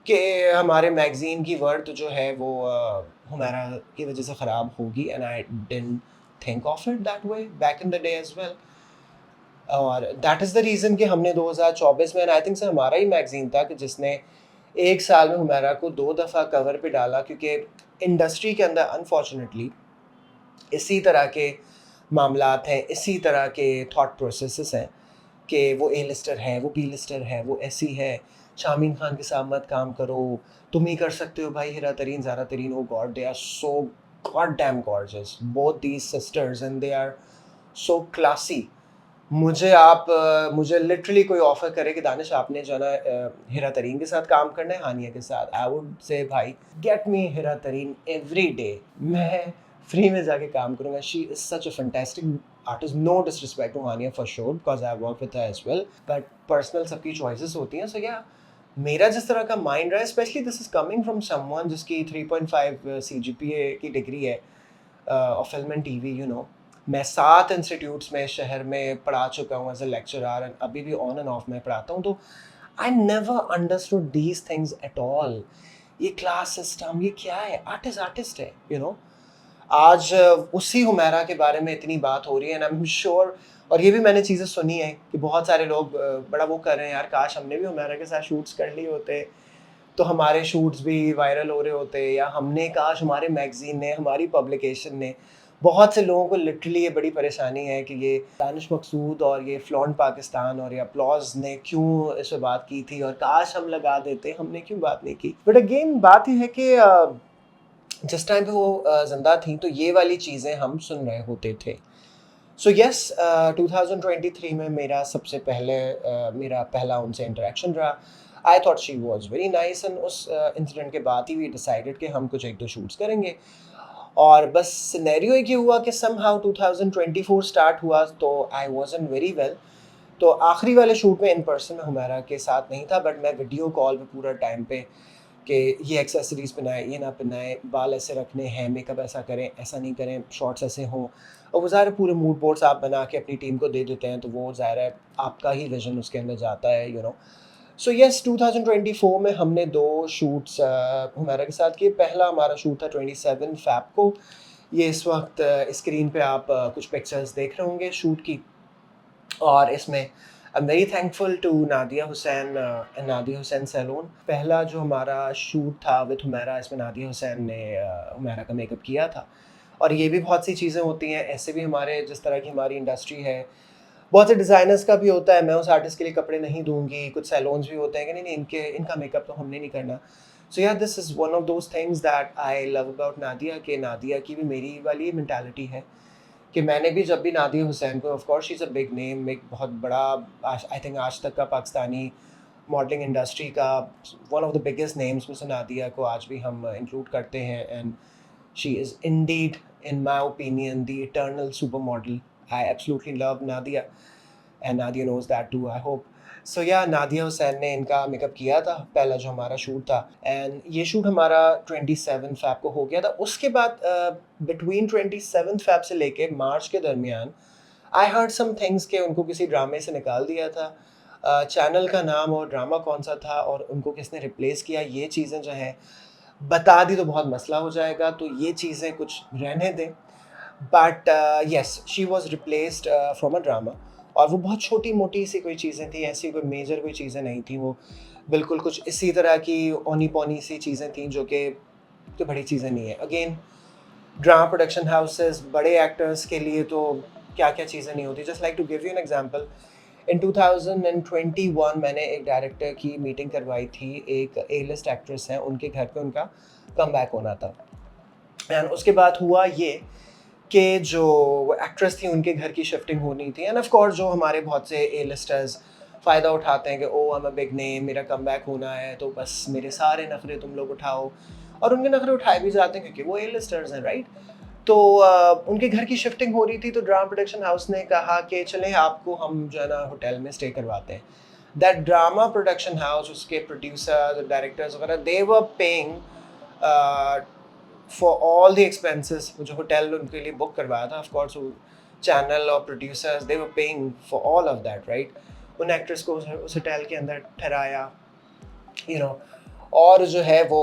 कि हमारे मैगज़ीन की वर्थ जो है वो हुमैरा की वजह से ख़राब होगी। And I didn't think of it that way back in the day as well. और दैट इज़ द रीज़न कि हमने 2024 में, आई थिंक से हमारा ही मैगज़ीन था कि जिसने एक साल में हुमैरा को 2 दफ़ा कवर पे डाला, क्योंकि इंडस्ट्री के अंदर अनफॉर्चुनेटली इसी तरह के मामलात हैं, इसी तरह के थॉट प्रोसेसेस हैं कि वो ए लिस्टर है, वो बी लिस्टर है, वो ऐसी है, शामीन खान के साथ मत काम करो, तुम ही कर सकते हो भाई। हिरा Tareen, Zara Tareen, oh God they are so goddamn gorgeous, both these sisters, and they are so classy. मुझे लिटरली कोई ऑफ़र करे कि दानिश आपने जो है ना हिरा तरीन के साथ काम करना है, हानिया के साथ, आई वुड से भाई गेट मी हिरा तरीन एवरी डे। मैं फ्री में जाके काम करूँगा। She is such a fantastic artist, no disrespect to Hania for sure because I work with her as well, but personal सबकी चॉइसेस होती हैं। सो या मेरा जिस तरह का माइंड रहा है, specially this is coming from someone जिसकी 3.5 सीजीपीए की डिग्री है और film and TV, you know. मैं 7 इंस्टीट्यूट्स में शहर में पढ़ा चुका हूँ एज अ लेक्चरर, एंड अभी भी ऑन एंड ऑफ में पढ़ाता हूँ। तो I never understood these things at all. ये क्लास सिस्टम, ये क्या है? आर्टिस्ट आर्टिस्ट है, यू नो। आज उसी हुमैरा के बारे में इतनी बात हो रही है, एंड आई एम श्योर, और ये भी मैंने चीज़ें सुनी हैं कि बहुत सारे लोग बड़ा वो कर रहे हैं, यार काश हमने भी हुमैरा के साथ शूट्स कर लिए होते तो हमारे शूट्स भी वायरल हो रहे होते, या हमने, काश हमारे मैगज़ीन ने, हमारी पब्लिकेशन ने। बहुत से लोगों को लिटरली ये बड़ी परेशानी है कि ये दानिश मकसूद और ये फ्लॉन्ट पाकिस्तान और ये अपलॉज़ ने क्यों इस पे बात की थी, और काश हम लगा देते, हमने क्यों बात नहीं की। बट अगेन बात ये है कि जिस टाइम पे वो ज़िंदा थी तो ये वाली चीज़ें हम सुन रहे होते थे। सो येस, 2023 में मेरा पहला उनसे इंटरेक्शन रहा। आई thought she was very nice, and उस इंसिडेंट के बाद ही वी डिसाइडेड कि हम कुछ 1-2 शूट्स करेंगे। और बस सिनेरियो एक ये हुआ कि समहाउ 2024 स्टार्ट हुआ तो आई वाज़न्ट वेरी वेल। तो आखिरी वाले शूट में इन पर्सन मैं हुमैरा के साथ नहीं था, बट मैं वीडियो कॉल पे पूरा टाइम पे कि ये एक्सेसरीज़ पहनाएँ, ये ना पहनाएँ, बाल ऐसे रखने हैं, मेकअप ऐसा करें, ऐसा नहीं करें, शॉर्ट्स ऐसे हों। और वो ज़ाहिर है पूरे मूड बोर्ड्स आप बना के अपनी टीम को दे देते हैं, तो वो ज़ाहिर है आपका ही विज़न उसके अंदर जाता है, यू नो। सो येस 2024 में हमने 2 शूट्स हुमैरा के साथ किए। पहला हमारा शूट था 27 फ़ैब को। ये इस वक़्त स्क्रीन पे आप कुछ पिक्चर्स देख रहे होंगे शूट की। और इसमें I am very thankful to Nadia Hussain and Nadia Hussain salon. पहला जो हमारा शूट था विद हुमैरा, इसमें नादिया हुसैन ने हुमैरा का मेकअप किया था। और ये भी बहुत सी चीज़ें होती हैं, ऐसे भी हमारे जिस तरह की हमारी इंडस्ट्री है, बहुत से डिज़ाइनर्स का भी होता है, मैं उस आर्टिस्ट के लिए कपड़े नहीं दूँगी, कुछ सैलून्स भी होते हैं कि नहीं-नहीं इनका मेकअप तो हमने नहीं करना। सो या this is one of those things that I love about Nadia, कि नादिया की भी मेरी वाली मेंटालिटी है कि मैंने भी जब भी नादिया हुसैन को, of course she is a big name, एक बहुत बड़ा आई थिंक आज तक का पाकिस्तानी मॉडलिंग इंडस्ट्री का one of the biggest names में से नादिया को आज भी हम इंक्लूड करते हैं। And she is indeed in my opinion the eternal supermodel. I absolutely love Nadia and Nadia knows that too, I hope. So yeah Nadia Hussain ने इनका मेकअप किया था, पहला जो हमारा शूट था। एंड ये शूट हमारा 27 फ़ैब को हो गया था। उसके बाद बिटवीन 27 फ़ैब से लेके मार्च के दरमियान आई हर्ड सम थिंग्स कि उनको किसी ड्रामे से निकाल दिया था। चैनल का नाम और ड्रामा कौन-सा था और उनको किसने रिप्लेस किया, ये चीज़ें जो हैं बता दी तो बहुत मसला हो जाएगा, तो ये चीज़ें कुछ रहने दें। But yes she was replaced from a drama. और वो बहुत छोटी-मोटी सी कोई चीज़ें थी, ऐसी कोई मेजर कोई चीज़ें नहीं थी। वो बिल्कुल कुछ इसी तरह की औनी-पौनी सी चीज़ें थी जो कि कोई बड़ी चीज़ें नहीं है। अगेन ड्रामा प्रोडक्शन हाउसेस बड़े एक्टर्स के लिए तो क्या-क्या चीज़ें नहीं होती। Just like to give you an example, in 2021 मैंने एक डायरेक्टर की मीटिंग करवाई थी, एक ए लिस्ट एक्ट्रेस हैं, उनके घर पे उनका कमबैक होना था। एंड उसके बाद हुआ ये कि जो एक्ट्रेस थी उनके घर की शिफ्टिंग होनी थी। एंड ऑफ कोर्स जो हमारे बहुत से ए लिस्टर्स फ़ायदा उठाते हैं कि oh I am a big name, मेरा कमबैक होना है तो बस मेरे सारे नखरे तुम लोग उठाओ। और उनके नखरे उठाए भी जाते हैं क्योंकि वो ए लिस्टर्स हैं, राइट। तो उनके घर की शिफ्टिंग हो रही थी, तो ड्रामा प्रोडक्शन हाउस ने कहा कि चलें आपको हम जो है ना होटल में स्टे करवाते हैं। दैट ड्रामा प्रोडक्शन हाउस, उसके प्रोड्यूसर, डायरेक्टर्स वगैरह, they were paying for all the expenses. जो होटल उनके लिए बुक करवाया था, ऑफ कोर्स वो चैनल और producers, they were paying for all of that, right. उन एक्ट्रेस को उस होटल के अंदर ठहराया, यू नो। और जो है वो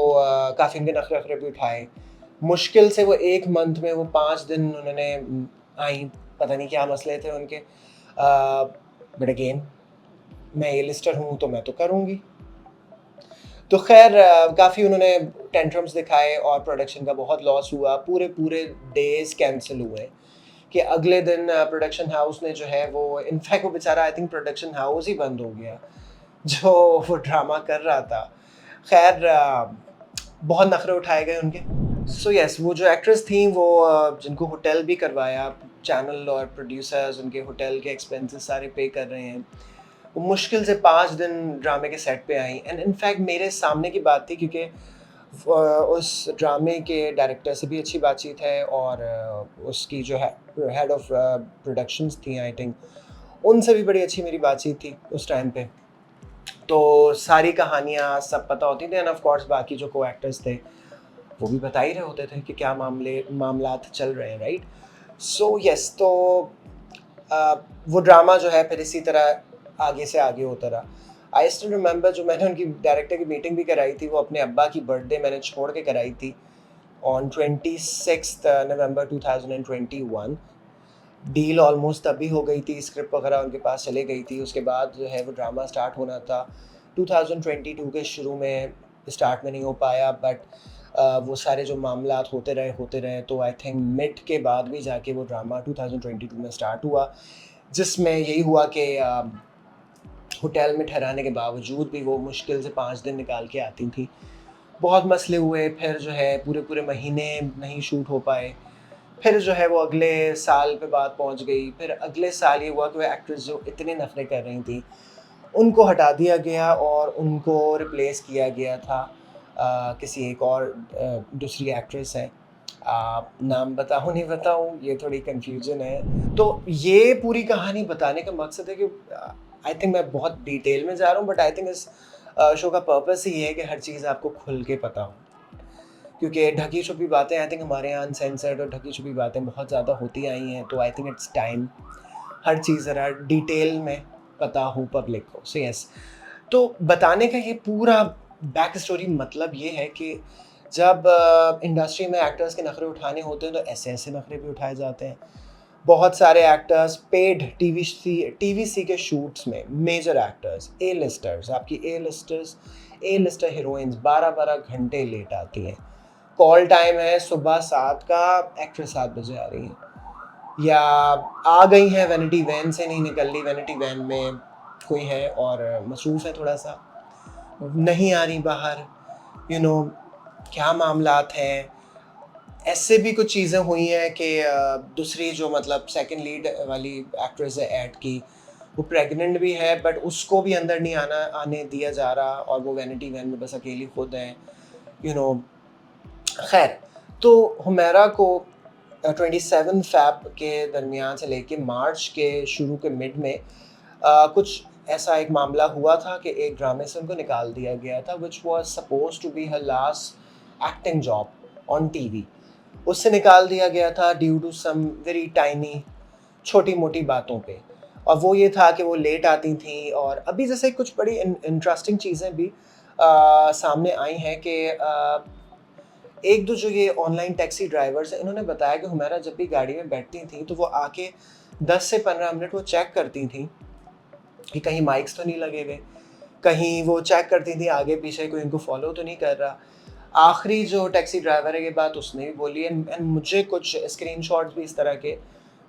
काफ़ी उनके नखरे वखरे भी उठाए। मुश्किल से वो 1 मंथ में वो 5 दिन उन्होंने आई, पता नहीं क्या मसले थे उनके। बट अगेन मैं ए लिस्टर हूँ तो मैं तो करूँगी। तो ख़ैर काफ़ी उन्होंने टेंट्रम्स दिखाए और प्रोडक्शन का बहुत लॉस हुआ। पूरे डेज़ कैंसल हुए कि अगले दिन प्रोडक्शन हाउस ने जो है वो, इनफैक्ट वो बेचारा आई थिंक प्रोडक्शन हाउस ही बंद हो गया, जो वो ड्रामा कर रहा था। ख़ैर बहुत नखरे उठाए गए उनके। सो येस वो जो एक्ट्रेस थी वो जिनको होटल भी करवाया, चैनल और प्रोड्यूसर्स उनके होटल के एक्सपेंसेस सारे पे कर रहे हैं, वो मुश्किल से 5 दिन ड्रामे के सेट पे आई। एंड इनफैक्ट मेरे सामने की बात थी क्योंकि उस ड्रामे के डायरेक्टर से भी अच्छी बातचीत है और उसकी जो है हेड ऑफ प्रोडक्शंस थी आई थिंक, उनसे भी बड़ी अच्छी मेरी बातचीत थी उस टाइम पे। तो सारी कहानियाँ सब पता होती थी। एंड ऑफ कोर्स बाकी जो को एक्टर्स थे वो भी बता ही रहे होते थे कि क्या मामलात चल रहे हैं, राइट। सो येस तो वो ड्रामा जो है फिर इसी तरह आगे से आगे होता रहा। आई स्टिल रिमेंबर जो मैंने उनकी डायरेक्टर की मीटिंग भी कराई थी, वो अपने अब्बा की बर्थडे मैंने छोड़ के कराई थी ऑन 26 नवंबर 2021। डील ऑलमोस्ट तभी हो गई थी, स्क्रिप्ट वगैरह उनके पास चले गई थी। उसके बाद जो है वो ड्रामा स्टार्ट होना था 2022 के शुरू में, स्टार्ट में नहीं हो पाया। बट वो सारे जो मामलात होते रहे तो आई थिंक मिड के बाद भी जाके वो ड्रामा 2022 में स्टार्ट हुआ, जिसमें यही हुआ कि होटल में ठहराने के बावजूद भी वो मुश्किल से 5 दिन निकाल के आती थी। बहुत मसले हुए, फिर जो है पूरे महीने नहीं शूट हो पाए। फिर जो है वो अगले साल पे बात पहुंच गई। फिर अगले साल ये हुआ कि वो एक्ट्रेस जो इतने नखरे कर रही थी उनको हटा दिया गया और उनको रिप्लेस किया गया था किसी एक और दूसरी एक्ट्रेस है। नाम बताऊँ नहीं बताऊँ, ये थोड़ी कन्फ्यूजन है। तो ये पूरी कहानी बताने का मकसद है कि आई थिंक मैं बहुत डिटेल में जा रहा हूँ, बट आई थिंक इस शो का पर्पस ही ये है कि हर चीज़ आपको खुल के पता हो, क्योंकि ढकी छुपी बातें आई थिंक हमारे यहाँ अनसेंसर्ड और ढकी छुपी बातें बहुत ज़्यादा होती आई हैं, तो आई थिंक इट्स टाइम हर चीज़ ज़रा डिटेल में पता हो पब्लिक को। सो यस, तो बताने का ये पूरा बैक स्टोरी मतलब ये है कि जब इंडस्ट्री में एक्टर्स के नखरे उठाने होते हैं तो ऐसे-ऐसे नखरे भी उठाए जाते हैं। बहुत सारे एक्टर्स पेड टीवीसी के शूट्स में, मेजर एक्टर्स, ए लिस्टर्स, आपकी ए लिस्टर हीरोइंस 12-12 घंटे लेट आती हैं। कॉल टाइम है सुबह 7 का, एक्ट्रेस 7 बजे आ रही है, या आ गई हैं वैनिटी वैन से नहीं निकल रही, वैनिटी वैन में कोई है और मसरूफ़ है थोड़ा सा, नहीं आ रही बाहर, यू नो क्या मामलात हैं। ऐसे भी कुछ चीज़ें हुई हैं कि दूसरी जो मतलब सेकंड लीड वाली एक्ट्रेस है ऐड की, वो प्रेग्नेंट भी है बट उसको भी अंदर नहीं आने दिया जा रहा और वो वैनिटी वैन में बस अकेली खुद है, यू नो। खैर, तो हुमैरा को 27 फ़ैब के दरमियान से लेके मार्च के शुरू के मिड में कुछ ऐसा एक मामला हुआ था कि एक ड्रामे से उनको निकाल दिया गया था, which was supposed to be her last acting job on TV. उससे निकाल दिया गया था due to some very tiny छोटी-मोटी बातों पे, और वो ये था कि वो लेट आती थीं। और अभी जैसे कुछ बड़ी इंटरेस्टिंग चीज़ें भी सामने आई हैं कि एक दो जो ये ऑनलाइन टैक्सी ड्राइवर्स हैं, इन्होंने बताया कि हुमैरा जब भी गाड़ी में बैठती थीं तो वो आके 10 से 15 मिनट वो चेक करती थीं कि कहीं माइक्स तो नहीं लगे हुए, कहीं वो चेक करती थी आगे पीछे कोई इनको फॉलो तो नहीं कर रहा। आखिरी जो टैक्सी ड्राइवर है ये बात उसने भी बोली है, एंड मुझे कुछ स्क्रीनशॉट्स भी इस तरह के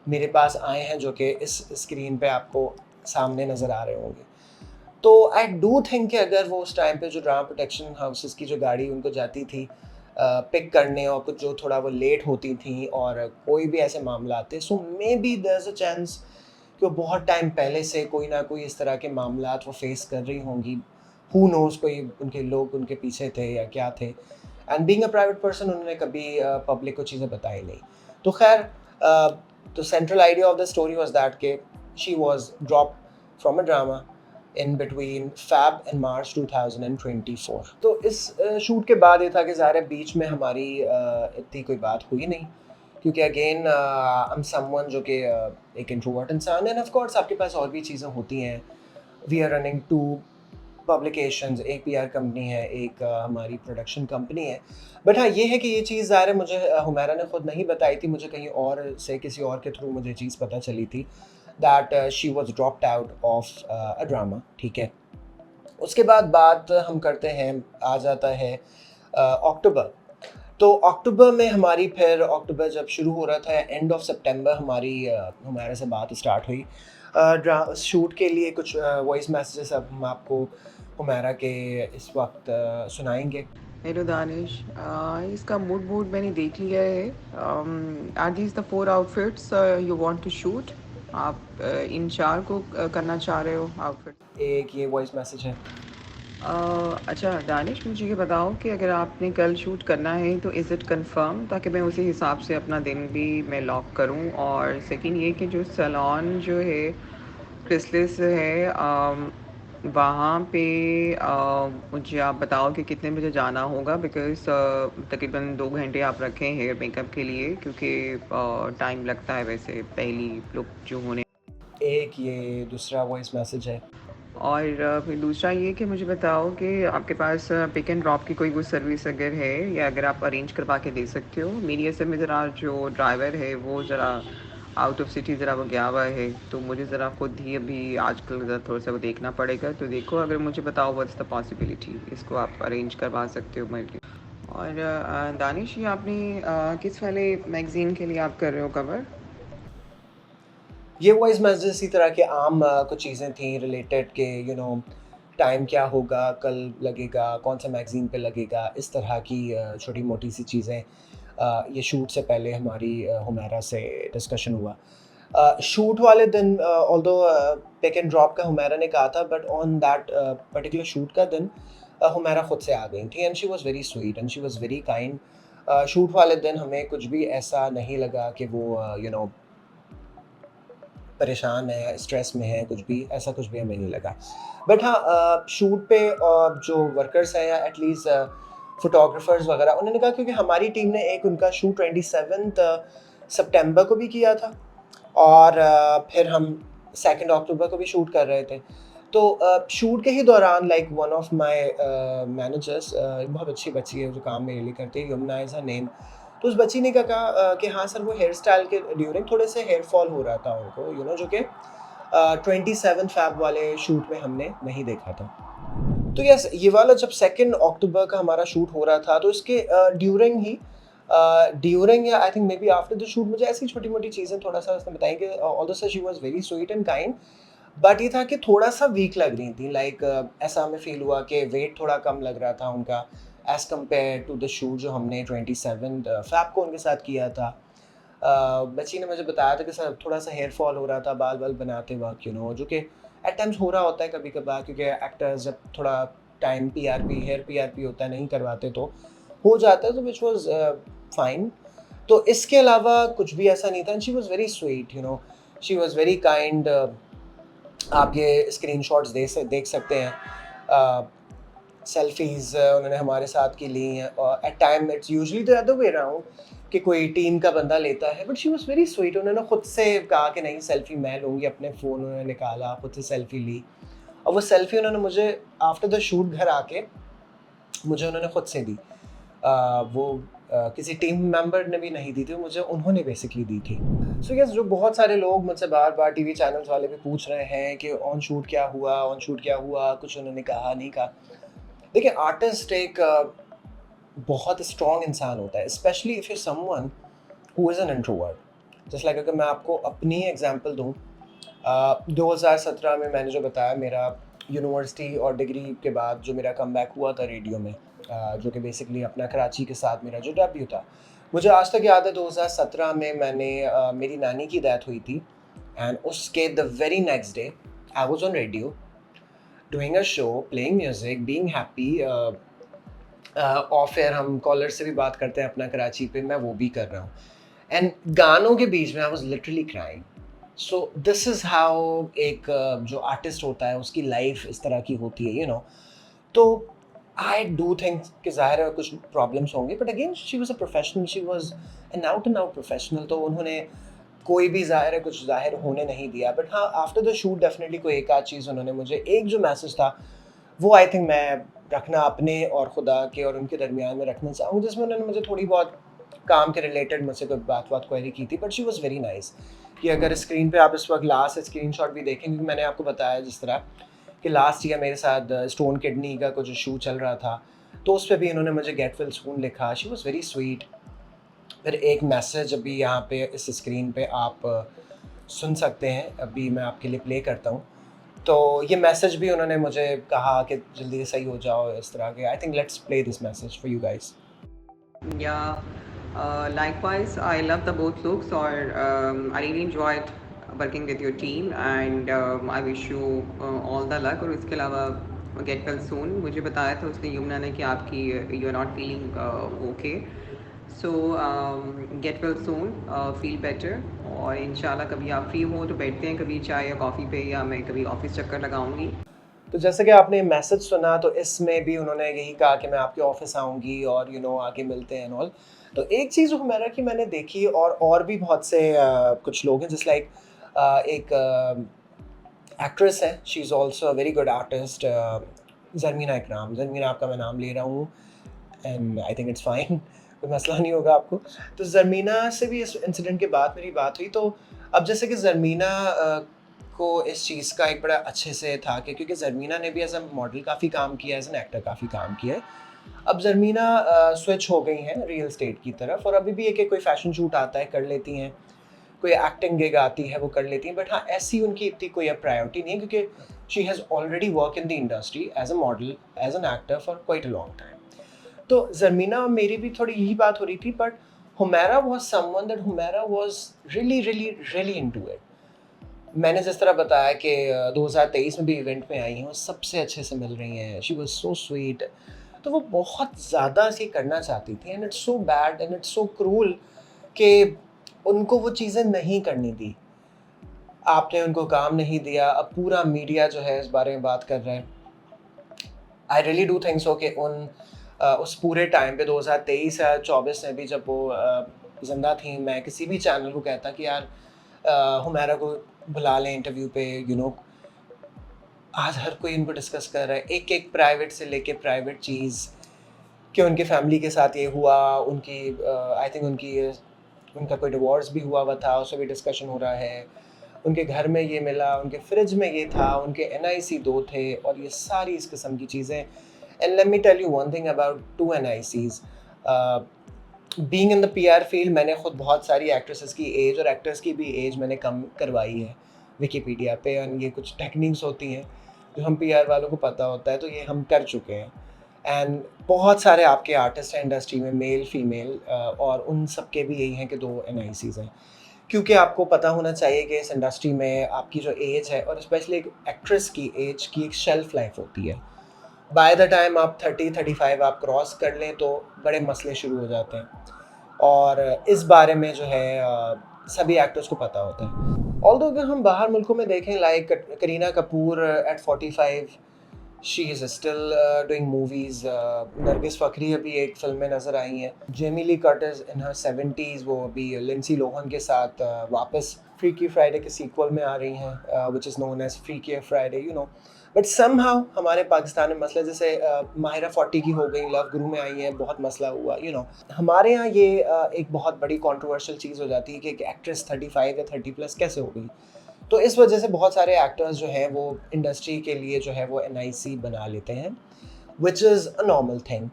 मेरे पास आए हैं जो कि इस स्क्रीन पे आपको सामने नज़र आ रहे होंगे। तो आई डू थिंक कि अगर वो उस टाइम पे जो ड्रामा प्रोटेक्शन हाउसेस की जो गाड़ी उनको जाती थी पिक करने, और कुछ जो थोड़ा वो लेट होती थी और कोई भी ऐसे मामला आते, so maybe there is a chance कि वो बहुत टाइम पहले से कोई ना कोई इस तरह के मामलात वो फेस कर रही होंगी। हू नोज़, कोई उनके लोग उनके पीछे थे या क्या थे। And being a private person उन्होंने कभी पब्लिक को चीज़ें बताई नहीं। तो खैर, the central idea of the story was that कि she was dropped from a drama in between Feb and March 2024। तो इस शूट के बाद ये था कि ज़ाहिर है बीच में हमारी इतनी कोई बात हुई नहीं, क्योंकि अगेन आई एम समवन जो कि एक इंट्रोवर्ट इंसान है, एंड ऑफ कोर्स आपके पास और भी चीज़ें होती हैं। वी आर रनिंग 2 पब्लिकेशंस, एक पीआर कंपनी है, एक हमारी प्रोडक्शन कंपनी है। बट हाँ, ये है कि ये चीज़ ज़ाहिर है मुझे हुमैरा ने खुद नहीं बताई थी, मुझे कहीं और से किसी और के थ्रू मुझे चीज़ पता चली थी that she was dropped out of a drama, ठीक है। उसके बाद बात हम करते हैं, आ जाता है अक्टूबर। तो अक्टूबर में हमारी फिर, अक्टूबर जब शुरू हो रहा था, एंड ऑफ सितंबर हमारी हमारे से बात स्टार्ट हुई शूट के लिए। कुछ वॉइस मैसेजेस अब हम आपको हुमैरा के इस वक्त सुनाएंगे। हेलो दानिश, इसका मूड बूड मैंने देख लिया है। Are these the four outfits you want to shoot? आप इन चार को करना चाह रहे हो आउटफिट? एक ये वॉइस मैसेज है। अच्छा दानिश, मुझे ये बताओ कि अगर आपने कल शूट करना है तो इज़ इट कंफर्म, ताकि मैं उसी हिसाब से अपना दिन भी मैं लॉक करूं। और सेकंड ये कि जो सैलून जो है क्रिसलिस है, वहाँ पे मुझे आप बताओ कि कितने बजे जाना होगा, बिकॉज़ तकरीबन 2 घंटे आप रखें हेयर मेकअप के लिए, क्योंकि टाइम लगता है वैसे पहली लुक जो होने। एक ये दूसरा वॉइस मैसेज है। और फिर दूसरा ये कि मुझे बताओ कि आपके पास पिक एंड ड्रॉप की कोई वो सर्विस अगर है, या अगर आप अरेंज करवा के दे सकते हो। मेरी असल में ज़रा जो ड्राइवर है वो ज़रा आउट ऑफ सिटी ज़रा वो गया हुआ है, तो मुझे ज़रा खुद ही अभी आजकल ज़रा थोड़ा सा वो देखना पड़ेगा। तो देखो, अगर मुझे बताओ व्हाट्स द पॉसिबिलिटी, इसको आप अरेंज करवा सकते हो मेरे लिए। और दानिश, ये आपने किस वाले मैगज़ीन के लिए आप कर रहे हो कवर? ये वॉइस मैसेज इसी तरह के आम कुछ चीज़ें थी रिलेटेड के, यू नो, टाइम क्या होगा, कल लगेगा, कौन सा मैगज़ीन पे लगेगा, इस तरह की छोटी मोटी सी चीज़ें। ये शूट से पहले हमारी हुमैरा से डिस्कशन हुआ। शूट वाले दिन ऑल्दो पिक एंड ड्रॉप का हुमैरा ने कहा था, but on that particular shoot का दिन हुमैरा खुद से आ गई थी, and she was very sweet and she was very kind. Shoot वाले दिन हमें कुछ भी ऐसा नहीं लगा कि वो यू नो परेशान है, स्ट्रेस में है, कुछ भी ऐसा कुछ भी हमें नहीं लगा। बट हाँ शूट पे जो वर्कर्स हैं या एटलीस्ट फ़ोटोग्राफ़र्स वगैरह उन्होंने कहा क्योंकि हमारी टीम ने एक उनका शूट 27th सितंबर को भी किया था और फिर हम 2 अक्टूबर को भी शूट कर रहे थे। तो शूट के ही दौरान like one of my managers बहुत अच्छी बच्ची है जो काम मेरे लिए करती है, यमुना इज़ हर नेम। तो उस बच्ची ने क्या कहा कि हाँ सर वो हेयर स्टाइल के ड्यूरिंग थोड़े से हेयर फॉल हो रहा था उनको जो कि 27 फ़ैब वाले शूट में हमने नहीं देखा था। तो यस ये वाला जब 2 अक्टूबर का हमारा शूट हो रहा था तो इसके ड्यूरिंग या I think may be after the shoot मुझे ऐसी छोटी-मोटी चीज़ें थोड़ा-सा उसने बताई कि although she was very sweet and kind but ये था कि थोड़ा-सा वीक लग रही थी लाइक ऐसा हमें फ़ील हुआ कि वेट थोड़ा कम लग रहा था उनका as compare to the shoot जो हमने 27 फ़ैब को उनके साथ किया था। बच्ची ने मुझे बताया था कि सर थोड़ा-सा हेयर फॉल हो रहा था बाल-वाल बनाते वक़्त जो कि एट टाइम्स हो रहा होता है कभी-कभार क्योंकि एक्टर्स जब थोड़ा टाइम पीआरपी हेयर पीआरपी होता है नहीं करवाते तो हो जाता है तो व्हिच वाज़ फाइन। तो इसके अलावा कुछ भी ऐसा नहीं था and she was very sweet she was very kind. आप ये स्क्रीनशॉट्स देख सकते हैं। सेल्फीज़ उन्होंने हमारे साथ की ली हैं और at time it's usually the other way around कि कोई टीम का बंदा लेता है but she was very sweet. उन्होंने खुद से कहा कि नहीं सेल्फी मैं लूँगी, अपने फ़ोन उन्होंने निकाला, खुद से सेल्फी ली और वो सेल्फी उन्होंने मुझे आफ्टर द शूट घर आके मुझे उन्होंने खुद से दी। वो किसी टीम मेंबर ने भी नहीं दी थी, मुझे उन्होंने बेसिकली दी थी। सो यस जो बहुत सारे लोग मुझसे बार-बार टीवी चैनल्स वाले भी पूछ रहे हैं कि ऑन शूट क्या हुआ, ऑन शूट क्या हुआ? कुछ उन्होंने कहा, नहीं कहा। देखिए आर्टिस्ट एक बहुत स्ट्रॉन्ग इंसान होता है, specially if you someone who is an introvert. Just like अगर मैं आपको अपनी एग्जांपल दूँ 2017 में मैंने जो बताया मेरा यूनिवर्सिटी और डिग्री के बाद जो मेरा कमबैक हुआ था रेडियो में जो कि बेसिकली अपना कराची के साथ मेरा जो डेब्यू था। मुझे आज तक याद है 2017 में मैंने मेरी नानी की डेथ हुई थी एंड उसके the very next day I was on radio doing a show, playing music, being happy और फिर हम कॉलर से भी बात करते हैं अपना कराची पे, मैं वो भी कर रहा हूँ। एंड गानों के बीच में I was literally crying. So this is how एक जो आर्टिस्ट होता है उसकी लाइफ़ इस तरह की होती है तो आई डू थिंक कि ज़ाहिर है कुछ प्रॉब्लम्स होंगे but again she was a professional, she was an out professional. तो उन्होंने कोई भी ज़ाहिर है कुछ ज़ाहिर होने नहीं दिया बट हाँ आफ्टर द शूट डेफिनेटली कोई एक आध चीज़ उन्होंने मुझे एक जो मैसेज था वो आई थिंक मैं रखना अपने और खुदा के और उनके दरमियान में रखना चाहूँ जिसमें उन्होंने मुझे थोड़ी बहुत काम के रिलेटेड मुझसे कोई बात क्वेरी की थी but she was very nice. कि अगर स्क्रीन पे आप इस वक्त लास्ट स्क्रीनशॉट भी देखें क्योंकि मैंने आपको बताया जिस तरह कि लास्ट ईयर मेरे साथ स्टोन किडनी का कुछ इशू चल रहा था तो उस पर भी इन्होंने मुझे गेट वेल सून लिखा। She was very sweet. फिर एक मैसेज अभी यहाँ पे इस स्क्रीन पे आप सुन सकते हैं, अभी मैं आपके लिए प्ले करता हूँ। तो ये मैसेज भी उन्होंने मुझे कहा कि जल्दी से सही हो जाओ इस तरह के। I think let's play this message for you guys. Yeah, likewise, I love the both looks, or I really enjoyed working with your team, and I wish you all the luck. और इसके अलावा get well soon. मुझे बताया था उसने यमुना ने कि आपकी you are not feeling okay. So get well soon, feel better. और इंशाल्लाह कभी आप फ्री हो तो बैठते हैं कभी चाय या कॉफ़ी पे, या मैं कभी ऑफिस चक्कर लगाऊंगी। तो जैसे कि आपने मैसेज सुना तो इसमें भी उन्होंने यही कहा कि मैं आपके ऑफिस आऊँगी और आके मिलते हैं एंड ऑल। तो एक चीज़ हुमैरा की मैंने देखी और भी बहुत से कुछ लोग हैं जस्ट लाइक एक एक्ट्रेस है, she is also a very good artist Zarmeena Ikram. Zarmeena आपका मैं नाम ले रहा हूँ and I think it's fine कोई मसला नहीं होगा आपको। तो ज़रमीना से भी इस इंसिडेंट के बाद मेरी बात हुई तो अब जैसे कि ज़रमीना को इस चीज़ का एक बड़ा अच्छे से था कि क्योंकि ज़रमीना ने भी एज़ अ मॉडल काफ़ी काम किया है, एज़ एन एक्टर काफ़ी काम किया है। अब ज़रमीना स्विच हो गई हैं रियल एस्टेट की तरफ और अभी भी एक कोई फ़ैशन शूट आता है कर लेती हैं, कोई एक्टिंग गिग आती है वो कर लेती हैं बट हाँ ऐसी उनकी इतनी कोई अब प्रायोरिटी नहीं है क्योंकि she has already work in the industry as a model as an actor for quite a long time. तो ज़रमीना और मेरी भी थोड़ी यही बात हो रही थी but Humaira was someone that Humaira was really into it. मैंने जिस तरह बताया कि 2023 में भी इवेंट में आई हैं और सबसे अच्छे से मिल रही हैं, शी वाज सो स्वीट। तो वो बहुत ज़्यादा ये करना चाहती थी and it's so bad and it's so cruel कि उनको वो चीज़ें नहीं करनी थी। आपने उनको काम नहीं दिया, अब पूरा मीडिया जो है इस बारे में बात कर रहा है। I really do think so कि उस पूरे टाइम पे 2023 या 24 में भी जब वो ज़िंदा थीं, मैं किसी भी चैनल को कहता कि यार हुमैरा को बुला लें इंटरव्यू पे, आज हर कोई इनको डिस्कस कर रहा है, एक-एक प्राइवेट से लेके प्राइवेट चीज़ कि उनकी फैमिली के साथ ये हुआ, उनकी आई थिंक उनका कोई डिवोर्स भी हुआ था, उसमें भी डिस्कशन हो रहा है। उनके घर में ये मिला, उनके फ्रिज में ये था, उनके एनआईसी 2 थे और ये सारी इस किस्म की चीज़ें। And let me tell you one thing about 2 NICs. Being in the PR field, मैंने खुद बहुत सारी एक्ट्रेसेस की एज और एक्टर्स की भी एज मैंने कम करवाई है विकिपीडिया पे, और ये कुछ टेक्निक्स होती हैं जो हम पीआर वालों को पता होता है, तो ये हम कर चुके हैं। एंड बहुत सारे आपके आर्टिस्ट हैं इंडस्ट्री में, मेल फीमेल, और उन सब के भी यही हैं कि 2 एनआईसीज़ हैं। क्योंकि आपको पता होना चाहिए कि इस इंडस्ट्री में आपकी जो एज है, और स्पेशली एक एक्ट्रेस की एज की एक शेल्फ लाइफ होती है। बाय द टाइम आप 30-35 आप क्रॉस कर लें तो बड़े मसले शुरू हो जाते हैं, और इस बारे में जो है सभी एक्टर्स को पता होता है। ऑल्दो अगर हम बाहर मुल्कों में देखें, like Kareena Kapoor at 45 she is still doing movies. Nargis Fakhri अभी एक फ़िल्म में नज़र आई हैं। जेमी ली कर्टिस इन हर 70s, वो अभी लिंडसी लोहन के साथ वापस फ्रीकी फ्राइडे के सीक्वल में आ रही हैं, which is known as Freakier Friday. But somehow हमारे पाकिस्तान में मसला, जैसे माहिरा 40 की हो गई, लव गुरु में आई हैं, बहुत मसला हुआ। हमारे यहाँ ये एक बहुत बड़ी कंट्रोवर्शियल चीज़ हो जाती है कि एक एक्ट्रेस 35 या 30 प्लस कैसे हो गई। तो इस वजह से बहुत सारे एक्टर्स जो हैं वो इंडस्ट्री के लिए जो है वो एनआईसी बना लेते हैं, which is a normal thing.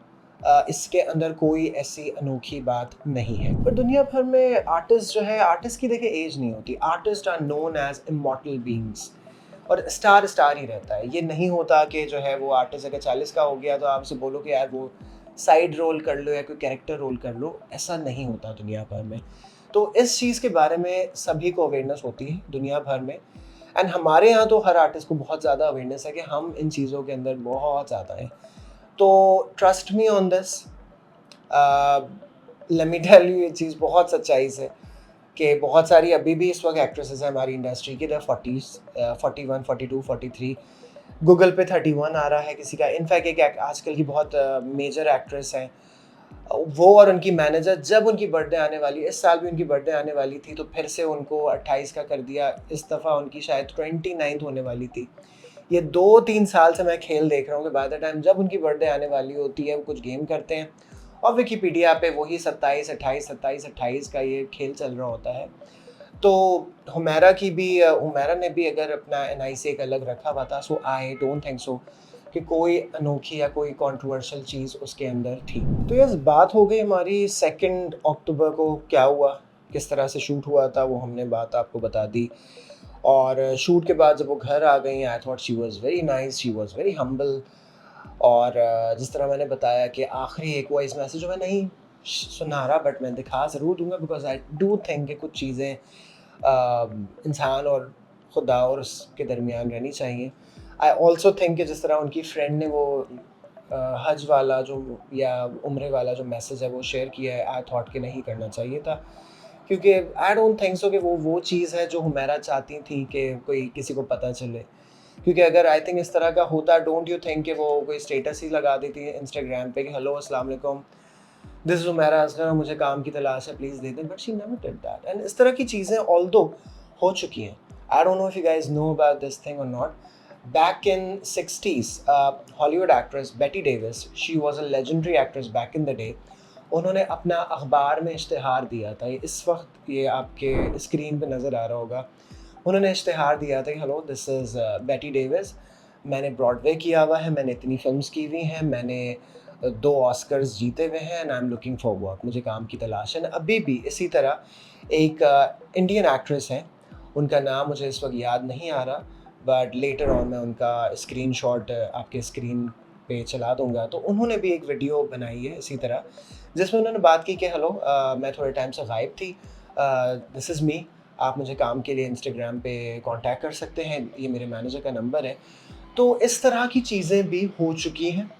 इसके अंदर कोई ऐसी अनोखी बात नहीं है। पर दुनिया भर में आर्टिस्ट जो है, आर्टिस्ट की देखिए एज नहीं होती। Artist are known as immortal beings, और स्टार स्टार ही रहता है। ये नहीं होता कि जो है वो आर्टिस्ट अगर 40 का हो गया तो आप उसे बोलो कि यार वो साइड रोल कर लो या कोई कैरेक्टर रोल कर लो, ऐसा नहीं होता दुनिया भर में। तो इस चीज़ के बारे में सभी को अवेयरनेस होती है दुनिया भर में। एंड हमारे यहाँ तो हर आर्टिस्ट को बहुत ज़्यादा अवेयरनेस है कि हम इन चीज़ों के अंदर बहुत ज़्यादा हैं। तो trust me on this, let me tell you, ये चीज़ बहुत सच्चाई से कि बहुत सारी अभी भी इस वक्त एक्ट्रेसेस हैं हमारी इंडस्ट्री की, 40s, 41, 42, 43, गूगल पे 31 आ रहा है किसी का। इनफैक्ट एक आजकल की बहुत मेजर एक्ट्रेस हैं, वो और उनकी मैनेजर, जब उनकी बर्थडे आने वाली, इस साल भी उनकी बर्थडे आने वाली थी, तो फिर से उनको 28 का कर दिया। इस दफ़ा उनकी शायद 29th होने वाली थी। ये 2-3 साल से मैं खेल देख रहा हूँ कि बाय द टाइम जब उनकी बर्थडे आने वाली होती है, वो कुछ गेम करते हैं और विकिपीडिया पे वही 27-28 का ये खेल चल रहा होता है। तो हुमैरा ने भी अगर अपना एनआईसी एक अलग रखा हुआ था, सो आई डोंट थिंक सो कि कोई अनोखी या कोई कंट्रोवर्शियल चीज़ उसके अंदर थी। तो यस, बात हो गई हमारी 2 अक्टूबर को क्या हुआ, किस तरह से शूट हुआ था, वो हमने बात आपको बता दी। और शूट के बाद जब वो घर आ गई, आई thought she was very nice, she was very humble. और जिस तरह मैंने बताया कि आखिरी एक वॉइस मैसेज जो मैं नहीं सुना रहा, बट मैं दिखा ज़रूर दूँगा, बिकॉज़ आई डू थिंक कि कुछ चीज़ें इंसान और खुदा और उसके दरमियान रहनी चाहिए। आई ऑल्सो थिंक कि जिस तरह उनकी फ्रेंड ने वो हज वाला जो या उम्रे वाला जो मैसेज है वो शेयर किया है, आई थॉट कि नहीं करना चाहिए था, क्योंकि आई डोंट थिंक सो कि वो चीज़ है जो हुमैरा चाहती थी कि कोई किसी को पता चले। क्योंकि अगर आई थिंक इस तरह का होता, डोंट यू थिंक कि वो कोई स्टेटस ही लगा देती है इंस्टाग्राम पे कि हेलो अस्सलाम वालेकुम, दिस इज़ हुमैरा असगर, मुझे काम की तलाश है, प्लीज़ दे दें। But she never did that. And इस तरह की चीज़ें ऑल्दो हो चुकी हैं। I don't know if you guys no about this thing और not. Back in 60s, Hollywood actress Betty Davis, she was a legendary actress back in the day. उन्होंने अपना अखबार में इश्तिहार दिया था, ये इस वक्त ये आपके स्क्रीन पे नज़र आ रहा होगा। उन्होंने इश्तिहार दिया था कि हेलो, दिस इज़ बेटी डेविस, मैंने ब्रॉडवे किया हुआ है, मैंने इतनी फिल्म्स की हुई हैं, मैंने 2 ऑस्कर्स जीते हुए हैं, and I am looking for work, मुझे काम की तलाश है। अभी भी इसी तरह एक इंडियन एक्ट्रेस हैं, उनका नाम मुझे इस वक्त याद नहीं आ रहा, बट लेटर ऑन मैं उनका स्क्रीनशॉट आपके स्क्रीन पे चला दूँगा। तो उन्होंने भी एक वीडियो बनाई है इसी तरह, जिसमें उन्होंने बात की कि हेलो, मैं थोड़े टाइम से गायब थी, दिस इज़ मी, आप मुझे काम के लिए इंस्टाग्राम पे कांटेक्ट कर सकते हैं, ये मेरे मैनेजर का नंबर है। तो इस तरह की चीज़ें भी हो चुकी हैं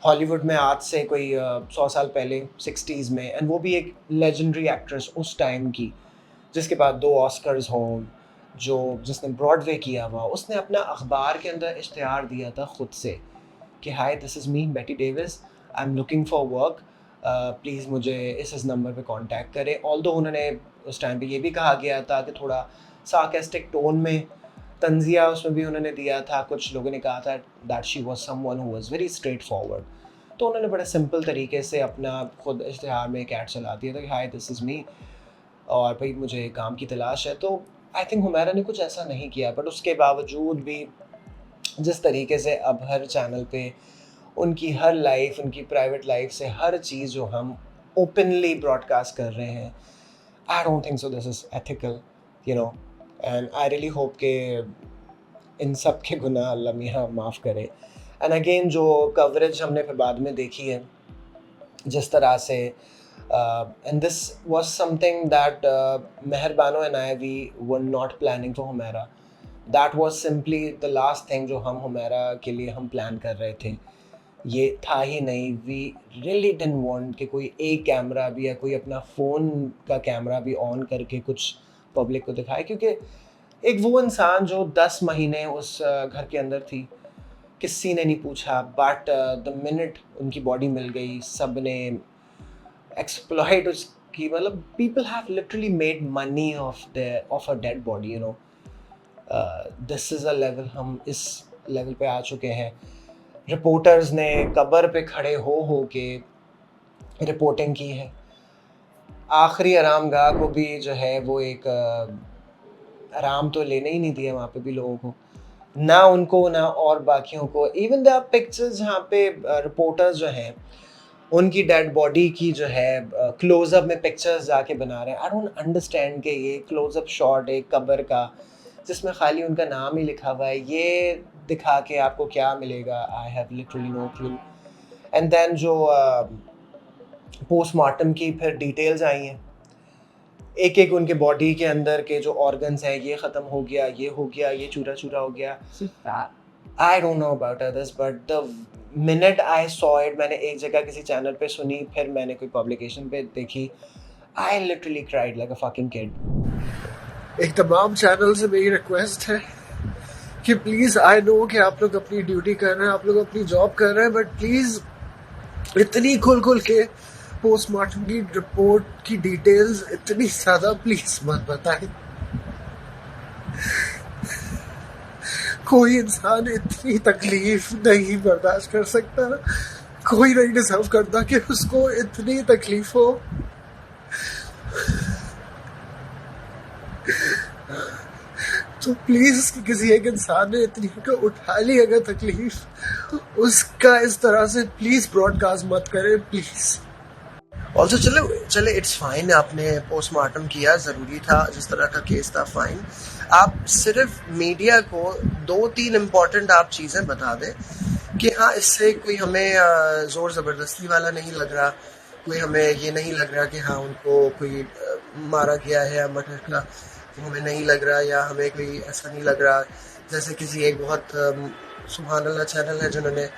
हॉलीवुड में आज से कोई 100 साल पहले 60s में, एंड वो भी एक लेजेंडरी एक्ट्रेस उस टाइम की, जिसके बाद 2 ऑस्कर्स हों, जो जिसने ब्रॉडवे किया हुआ, उसने अपना अखबार के अंदर इश्तिहार दिया था खुद से कि हाय दिस इज़ मी बेटी Davis, I am looking for work, please मुझे इस नंबर पे कांटेक्ट करें। ऑल्दो उन्होंने उस टाइम पे ये भी कहा गया था कि थोड़ा सार्कास्टिक टोन में तंज़िया उसमें भी उन्होंने दिया था। कुछ लोगों ने कहा था that she was someone who was very straight forward. तो उन्होंने बड़े सिंपल तरीके से अपना खुद इश्तिहार में एक ऐड चला दिया था कि हाय दिस इज़ मी और भाई मुझे काम की तलाश है। तो आई थिंक हुमैरा ने कुछ ऐसा नहीं किया, बट उसके बावजूद भी जिस तरीके से अब हर चैनल पे उनकी हर लाइफ, उनकी प्राइवेट लाइफ से हर चीज़ जो हम ओपनली ब्रॉडकास्ट कर रहे हैं, आई don't think so this is ethical, you know. And I really hope के इन सब के गुनाह अल्लाह मियाँ माफ़ करे। एंड अगेन जो कवरेज हमने फिर बाद में देखी है, जिस तरह से and this was something that Mehar Bano and I we were not planning for Humaira, that was simply the last thing जो हम हुमैरा के लिए हम प्लान कर रहे थे। ये था ही नहीं, वी रियली डिडंट वांट कि कोई एक कैमरा भी या कोई अपना फ़ोन का कैमरा भी ऑन करके कुछ पब्लिक को दिखाए, क्योंकि एक वो इंसान जो 10 महीने उस घर के अंदर थी, किसी ने नहीं पूछा, बट द मिनट उनकी बॉडी मिल गई सब ने एक्सप्लॉइट उसकी, मतलब people have literally made money of a dead body, you know. This is a level, हम इस लेवल पे आ चुके हैं। रिपोर्टर्स ने कब्र पे खड़े हो के रिपोर्टिंग की है। आखिरी आरामगाह को भी जो है वो एक आराम तो लेने ही नहीं दिया वहाँ पे भी लोगों को, ना उनको ना और बाकियों को। इवन द पिक्चर्स जहाँ पे रिपोर्टर्स जो हैं उनकी डेड बॉडी की जो है क्लोजअप में पिक्चर्स जाके बना रहे हैं। आई डोंट अंडरस्टैंड कि ये क्लोजअप शॉट एक कब्र का जिसमें खाली उनका नाम ही लिखा हुआ है, ये दिखा के आपको क्या मिलेगा? I have literally no clue. And then जो पोस्टमार्टम की फिर डिटेल्स आई हैं, एक एक उनके बॉडी के अंदर के जो ऑर्गन्स हैं, ये ख़त्म हो गया, ये हो गया, ये चूरा चूरा हो गया। I don't know about others, but the minute I saw it, मैंने एक जगह किसी चैनल पे सुनी, फिर मैंने कोई पब्लिकेशन पे देखी, I literally cried like a fucking kid. एक तमाम चैनल से मेरी रिक्वेस्ट है कि प्लीज़, आई नो कि आप लोग अपनी ड्यूटी कर रहे हैं, आप लोग अपनी जॉब कर रहे हैं, बट प्लीज़ इतनी खुल के पोस्टमार्टम की रिपोर्ट की डिटेल्स इतनी ज़्यादा प्लीज़ मत बताएं। कोई इंसान इतनी तकलीफ नहीं बर्दाश्त कर सकता, कोई नहीं डिजर्व करता कि उसको इतनी तकलीफ हो। तो प्लीज किसी एक इंसान ने इतनी को उठा ली अगर तकलीफ, उसका इस तरह से प्लीज ब्रॉडकास्ट मत करें प्लीज। ऑल्सो चले इट्स फाइन, आपने पोस्टमार्टम किया, ज़रूरी था, जिस तरह का केस था, फाइन। आप सिर्फ मीडिया को 2-3 इम्पॉर्टेंट आप चीज़ें बता दें कि हाँ, इससे कोई हमें ज़ोर ज़बरदस्ती वाला नहीं लग रहा, कोई हमें ये नहीं लग रहा कि हाँ उनको कोई मारा गया है या मरना, वो हमें नहीं लग रहा, या हमें कोई ऐसा नहीं लग रहा जैसे किसी एक बहुत सुभान अल्लाह चैनल है जिन्होंने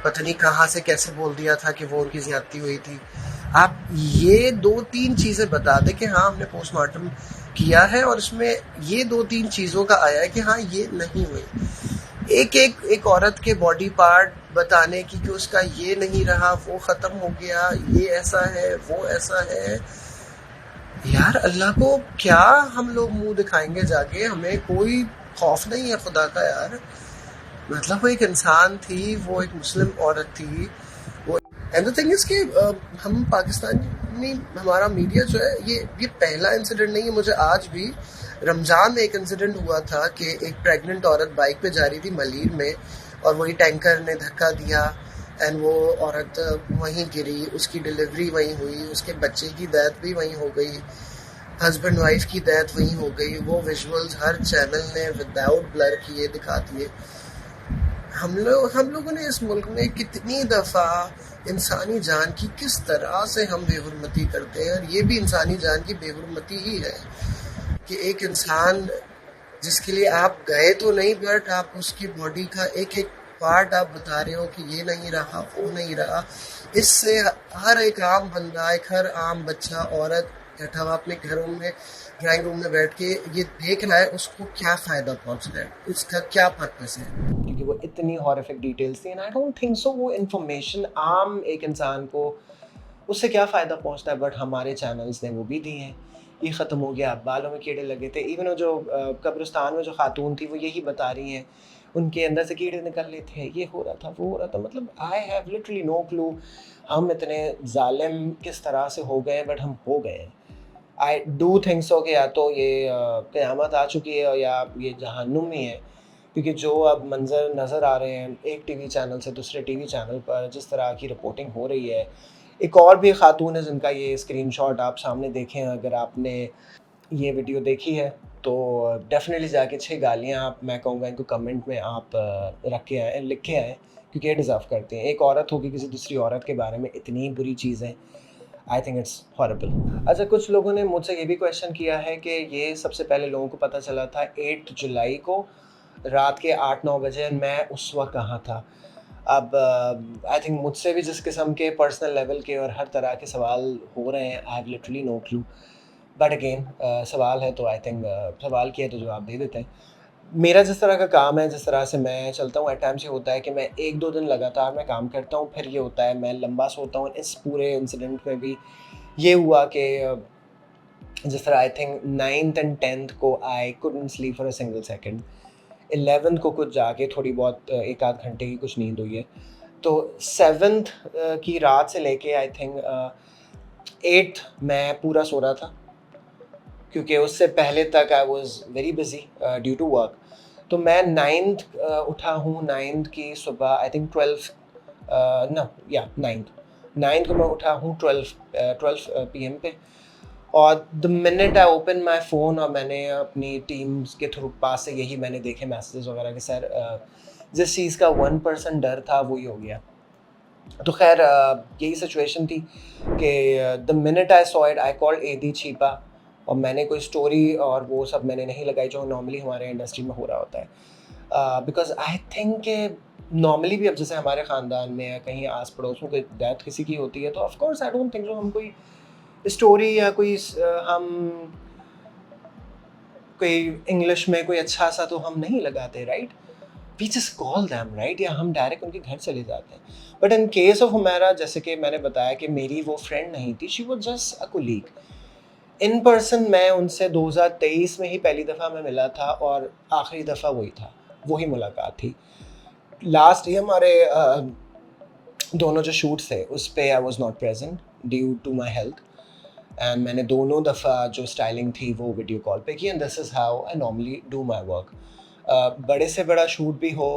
पता नहीं कहाँ से कैसे बोल दिया था कि वो उनकी ज़्यादती हुई थी। आप ये 2-3 चीज़ें बता दें कि हाँ हमने पोस्टमार्टम किया है और इसमें ये 2-3 चीज़ों का आया है कि हाँ ये नहीं हुई। एक औरत के बॉडी पार्ट बताने की कि उसका ये नहीं रहा, वो ख़त्म हो गया, ये ऐसा है, वो ऐसा है। यार अल्लाह को क्या हम लोग मुंह दिखाएंगे जाके? हमें कोई खौफ नहीं है खुदा का यार। मतलब वो एक इंसान थी, वो एक मुस्लिम औरत थी, वो एंड द थिंग इज कि हम पाकिस्तानी, हमारा मीडिया जो है, ये पहला इंसिडेंट नहीं है। मुझे आज भी रमज़ान में एक इंसिडेंट हुआ था कि एक प्रेग्नेंट औरत बाइक पे जा रही थी मलीर में और वही टैंकर ने धक्का दिया एंड वो औरत वहीं गिरी, उसकी डिलीवरी वहीं हुई, उसके बच्चे की डेथ भी वहीं हो गई, हस्बैंड वाइफ की डेथ वहीं हो गई। वो विजुअल्स हर चैनल ने विदाउट ब्लर किए दिखा दिए। हम लोगों ने इस मुल्क में कितनी दफ़ा इंसानी जान की किस तरह से हम बेहुरमती करते हैं, और ये भी इंसानी जान की बेहुरमती ही है कि एक इंसान जिसके लिए आप गए तो नहीं, बट आप उसकी बॉडी का एक एक पार्ट आप बता रहे हो कि ये नहीं रहा, वो नहीं रहा। इससे हर एक आम बंदा, एक हर आम बच्चा, औरत बैठा हुआ अपने घरों में ड्राइंग रूम में बैठ के ये देख रहा है, उसको क्या फ़ायदा पहुंच रहा है, उसका क्या पर्पस है? क्योंकि वो इतनी हॉरिफिक डिटेल्स थी एंड आई डोंट थिंक सो वो इन्फॉर्मेशन आम एक इंसान को उससे क्या फ़ायदा पहुंचता है, बट हमारे चैनल्स ने वो भी दिए हैं। ये ख़त्म हो गया, बालों में कीड़े लगे थे, इवन वो जो कब्रिस्तान में जो खातून थी वो यही बता रही हैं उनके अंदर से कीड़े निकल रहे थे, ये हो रहा था, वो हो रहा था। मतलब I have literally no clue हम इतने जालिम किस तरह से हो गए, बट हम हो गए हैं। आई डू थिंक सो कि या तो ये क़यामत आ चुकी है या ये जहन्नुम ही है, क्योंकि जो अब मंज़र नज़र आ रहे हैं एक टीवी चैनल से दूसरे टीवी चैनल पर, जिस तरह की रिपोर्टिंग हो रही है। एक और भी खातून है जिनका ये स्क्रीनशॉट आप सामने देखें, अगर आपने ये वीडियो देखी है तो डेफ़िनेटली जाके 6 गालियाँ आप, मैं कहूँगा इनको कमेंट में आप रख के आएँ, लिख के आएँ, क्योंकि ये डिज़र्व करते हैं। एक औरत होगी किसी दूसरी औरत के बारे में इतनी बुरी चीज़ें, आई थिंक इट्स हॉरिबल। अच्छा, कुछ लोगों ने मुझसे ये भी क्वेश्चन किया है कि ये सबसे पहले लोगों को पता चला था 8 जुलाई को रात के 8-9 बजे, मैं उस वक्त कहाँ था। अब आई थिंक मुझसे भी जिस किस्म के पर्सनल लेवल के और हर तरह के सवाल हो रहे हैं, I have literally no clue, but again सवाल है तो आई थिंक सवाल किया तो जवाब दे देते हैं। मेरा जिस तरह का काम है, जिस तरह से मैं चलता हूँ, एट टाइम्स ये होता है कि मैं 1-2 दिन लगातार मैं काम करता हूँ, फिर ये होता है मैं लंबा सोता हूँ। इस पूरे इंसिडेंट में भी ये हुआ कि जिस तरह I think 9th and 10th को I couldn't sleep for a single second. 11th को कुछ जाके थोड़ी बहुत 1 आध घंटे की कुछ नींद हुई है। तो 7th की रात से लेके आई थिंक 8th मैं पूरा सो रहा था, क्योंकि उससे पहले तक I was very busy due to work. तो मैं 9th उठा हूँ, 9th की सुबह आई थिंक 9th को मैं उठा हूँ 12 PM पे। और the minute I open my phone और मैंने अपनी टीम्स के थ्रू पास से यही मैंने देखे मैसेजेस वगैरह कि सर जिस चीज़ का 1% डर था वही हो गया। तो खैर यही सिचुएशन थी कि the minute I saw it I called एदी छिपा, और मैंने कोई स्टोरी और वो सब मैंने नहीं लगाई जो नॉर्मली हमारे इंडस्ट्री में हो रहा होता है। बिकॉज आई थिंक कि नॉर्मली भी अब जैसे हमारे ख़ानदान में या कहीं आस पड़ोस में कोई डेथ किसी की होती है तो of course I don't think जो हम कोई स्टोरी या कोई हम कोई इंग्लिश में कोई अच्छा सा तो हम नहीं लगाते, right? We just call them, right? या हम डायरेक्ट उनके घर चले जाते हैं। But in case of Humaira, जैसे कि मैंने बताया कि मेरी वो फ्रेंड नहीं थी, she was just a colleague. In person मैं उनसे 2023 में ही पहली दफ़ा मैं मिला था और आखिरी दफ़ा वही था, वही मुलाकात थी। लास्ट ये हमारे दोनों जो शूट्स थे उस पे I was not present due to my health, and मैंने दोनों दफ़ा जो स्टाइलिंग थी वो वीडियो कॉल पे की, and this is how I normally do my work. बड़े से बड़ा शूट भी हो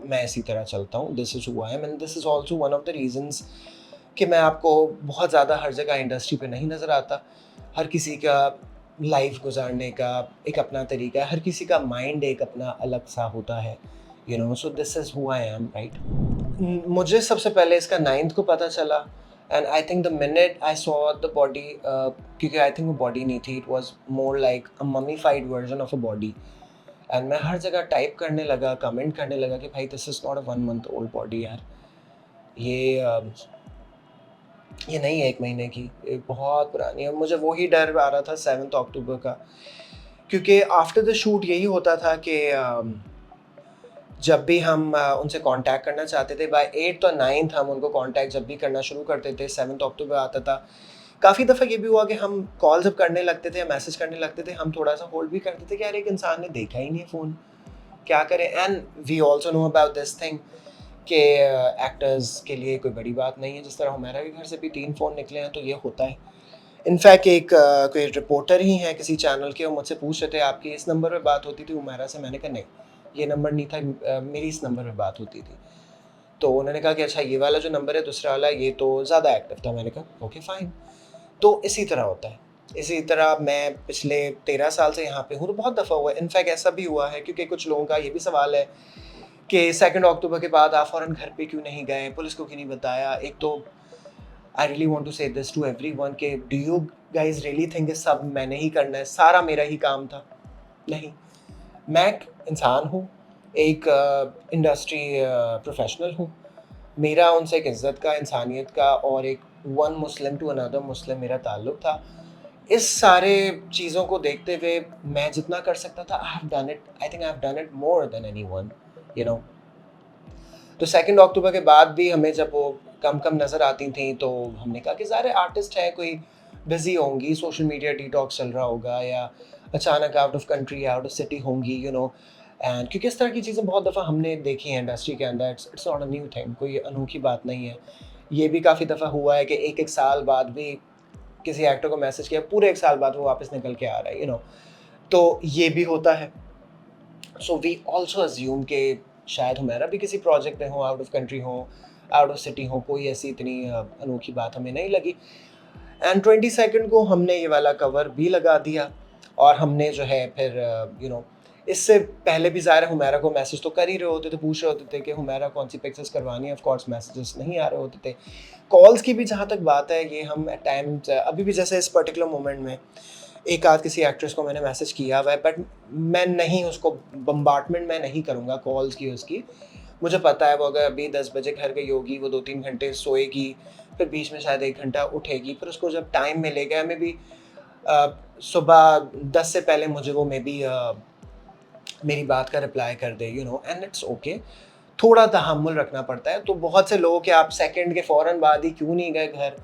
मैं इसी तरह चलता हूँ। This is who I M, and this is also one of the reasons कि मैं आपको बहुत ज़्यादा हर जगह इंडस्ट्री पे नहीं नज़र आता। हर किसी का लाइफ गुजारने का एक अपना तरीका है, हर किसी का माइंड एक अपना अलग सा होता है, you know. So this is who I M, right? मुझे सबसे पहले इसका 9th को पता चला, and I think the minute I saw the body, क्योंकि आई थिंक वो बॉडी नहीं थी, it was more like a mummified version of a body. And मैं हर जगह टाइप करने लगा, कमेंट करने लगा कि भाई this is not a 1 month old body यार, ये नहीं है 1 महीने की, ये बहुत पुरानी है। मुझे वही डर आ रहा था 7th अक्टूबर का, क्योंकि आफ्टर द शूट यही होता था कि जब भी हम उनसे कांटेक्ट करना चाहते थे, बाय 8th और 9th हम उनको कांटेक्ट जब भी करना शुरू करते थे, 7th अक्टूबर आता था। काफ़ी दफ़ा ये भी हुआ कि हम कॉल जब करने लगते थे या मैसेज करने लगते थे, हम थोड़ा सा होल्ड भी करते थे कि यार एक इंसान ने देखा ही नहीं है फ़ोन, क्या करें? And we also know about this thing कि एक्टर्स के लिए कोई बड़ी बात नहीं है। जिस तरह हमारा के घर से भी 3 फ़ोन निकले हैं तो ये होता है। इनफैक्ट एक कोई रिपोर्टर ही हैं किसी चैनल के, वो मुझसे पूछ रहे थे आपकी इस नंबर पे बात होती थी हुमैरा से? मैंने कहा नहीं, ये नंबर नहीं था, मेरी इस नंबर पे बात होती थी। तो उन्होंने कहा कि अच्छा ये वाला जो नंबर है दूसरा वाला, ये तो ज़्यादा एक्टिव था। मैंने कहा ओके फ़ाइन। तो इसी तरह होता है। इसी तरह मैं पिछले 13 साल से यहाँ पे हूँ, तो बहुत दफ़ा हुआ है। इनफैक्ट ऐसा भी हुआ है, क्योंकि कुछ लोगों का ये भी सवाल है कि 2 अक्टूबर के बाद आप फ़ौरन घर पे क्यों नहीं गए, पुलिस को क्यों नहीं बताया? एक तो आई रियली वांट टू से दिस टू एवरीवन कि do you guys really think कि सब मैंने ही करना है, सारा मेरा ही काम था? नहीं, मैं एक इंसान हूँ, एक इंडस्ट्री प्रोफेशनल हूँ। मेरा उनसे एक इज़्ज़त का, इंसानियत का और एक वन मुस्लिम टू अनदर मुस्लिम मेरा ताल्लुक़ था। इस सारे चीज़ों को देखते हुए मैं जितना कर सकता था, I have done it, I think I have done it more than anyone, you know. तो 2 अक्टूबर के बाद भी हमें जब वो कम कम नज़र आती थी, तो हमने कहा कि सारे आर्टिस्ट हैं, कोई बिजी होंगी, सोशल मीडिया डिटॉक्स चल रहा होगा, या अचानक out of country, out of city होंगी, यू नो। एंड क्योंकि इस तरह की चीज़ें बहुत दफ़ा हमने देखी हैं इंडस्ट्री के अंदर, it's not a new thing, कोई अनोखी बात नहीं है। ये भी काफ़ी दफ़ा हुआ है कि एक एक साल बाद भी किसी एक्टर को मैसेज किया, पूरे एक साल बाद वो वापस निकल के आ रहा है, यू नो। तो ये भी होता है। सो वी ऑल्सो अज्यूम कि शायद हमारा भी किसी प्रोजेक्ट में हो, आउट ऑफ कंट्री हो, आउट ऑफ सिटी हो, कोई ऐसी इतनी अनोखी बात हमें नहीं लगी। एंड 22 को हमने ये वाला कवर भी लगा दिया, और हमने जो है फिर यू नो, इससे पहले भी ज़ाहिर है हुमैरा को मैसेज तो कर ही रहे होते थे, पूछ रहे होते थे कि हुमैरा कौन सी पिक्चर्स करवानी है। ऑफ कोर्स मैसेजेस नहीं आ रहे होते थे। कॉल्स की भी जहाँ तक बात है, ये हम एट टाइम्स अभी भी, जैसे इस पर्टिकुलर मोमेंट में एक आध किसी एक्ट्रेस को मैंने मैसेज किया हुआ है, बट मैं नहीं उसको बम्बार्टमेंट में नहीं करूँगा कॉल्स की उसकी। मुझे पता है वो अगर अभी 10 बजे घर गई होगी, वो 2-3 घंटे सोएगी, फिर बीच में शायद 1 घंटा उठेगी, फिर उसको जब टाइम मिलेगा, मे बी सुबह 10 से पहले मुझे वो मे बी मेरी बात का रिप्लाई कर दे, you know, and it's okay. थोड़ा तहम्मुल रखना पड़ता है। तो बहुत से लोग कि आप सेकंड के फ़ौरन बाद ही क्यों नहीं गए घर,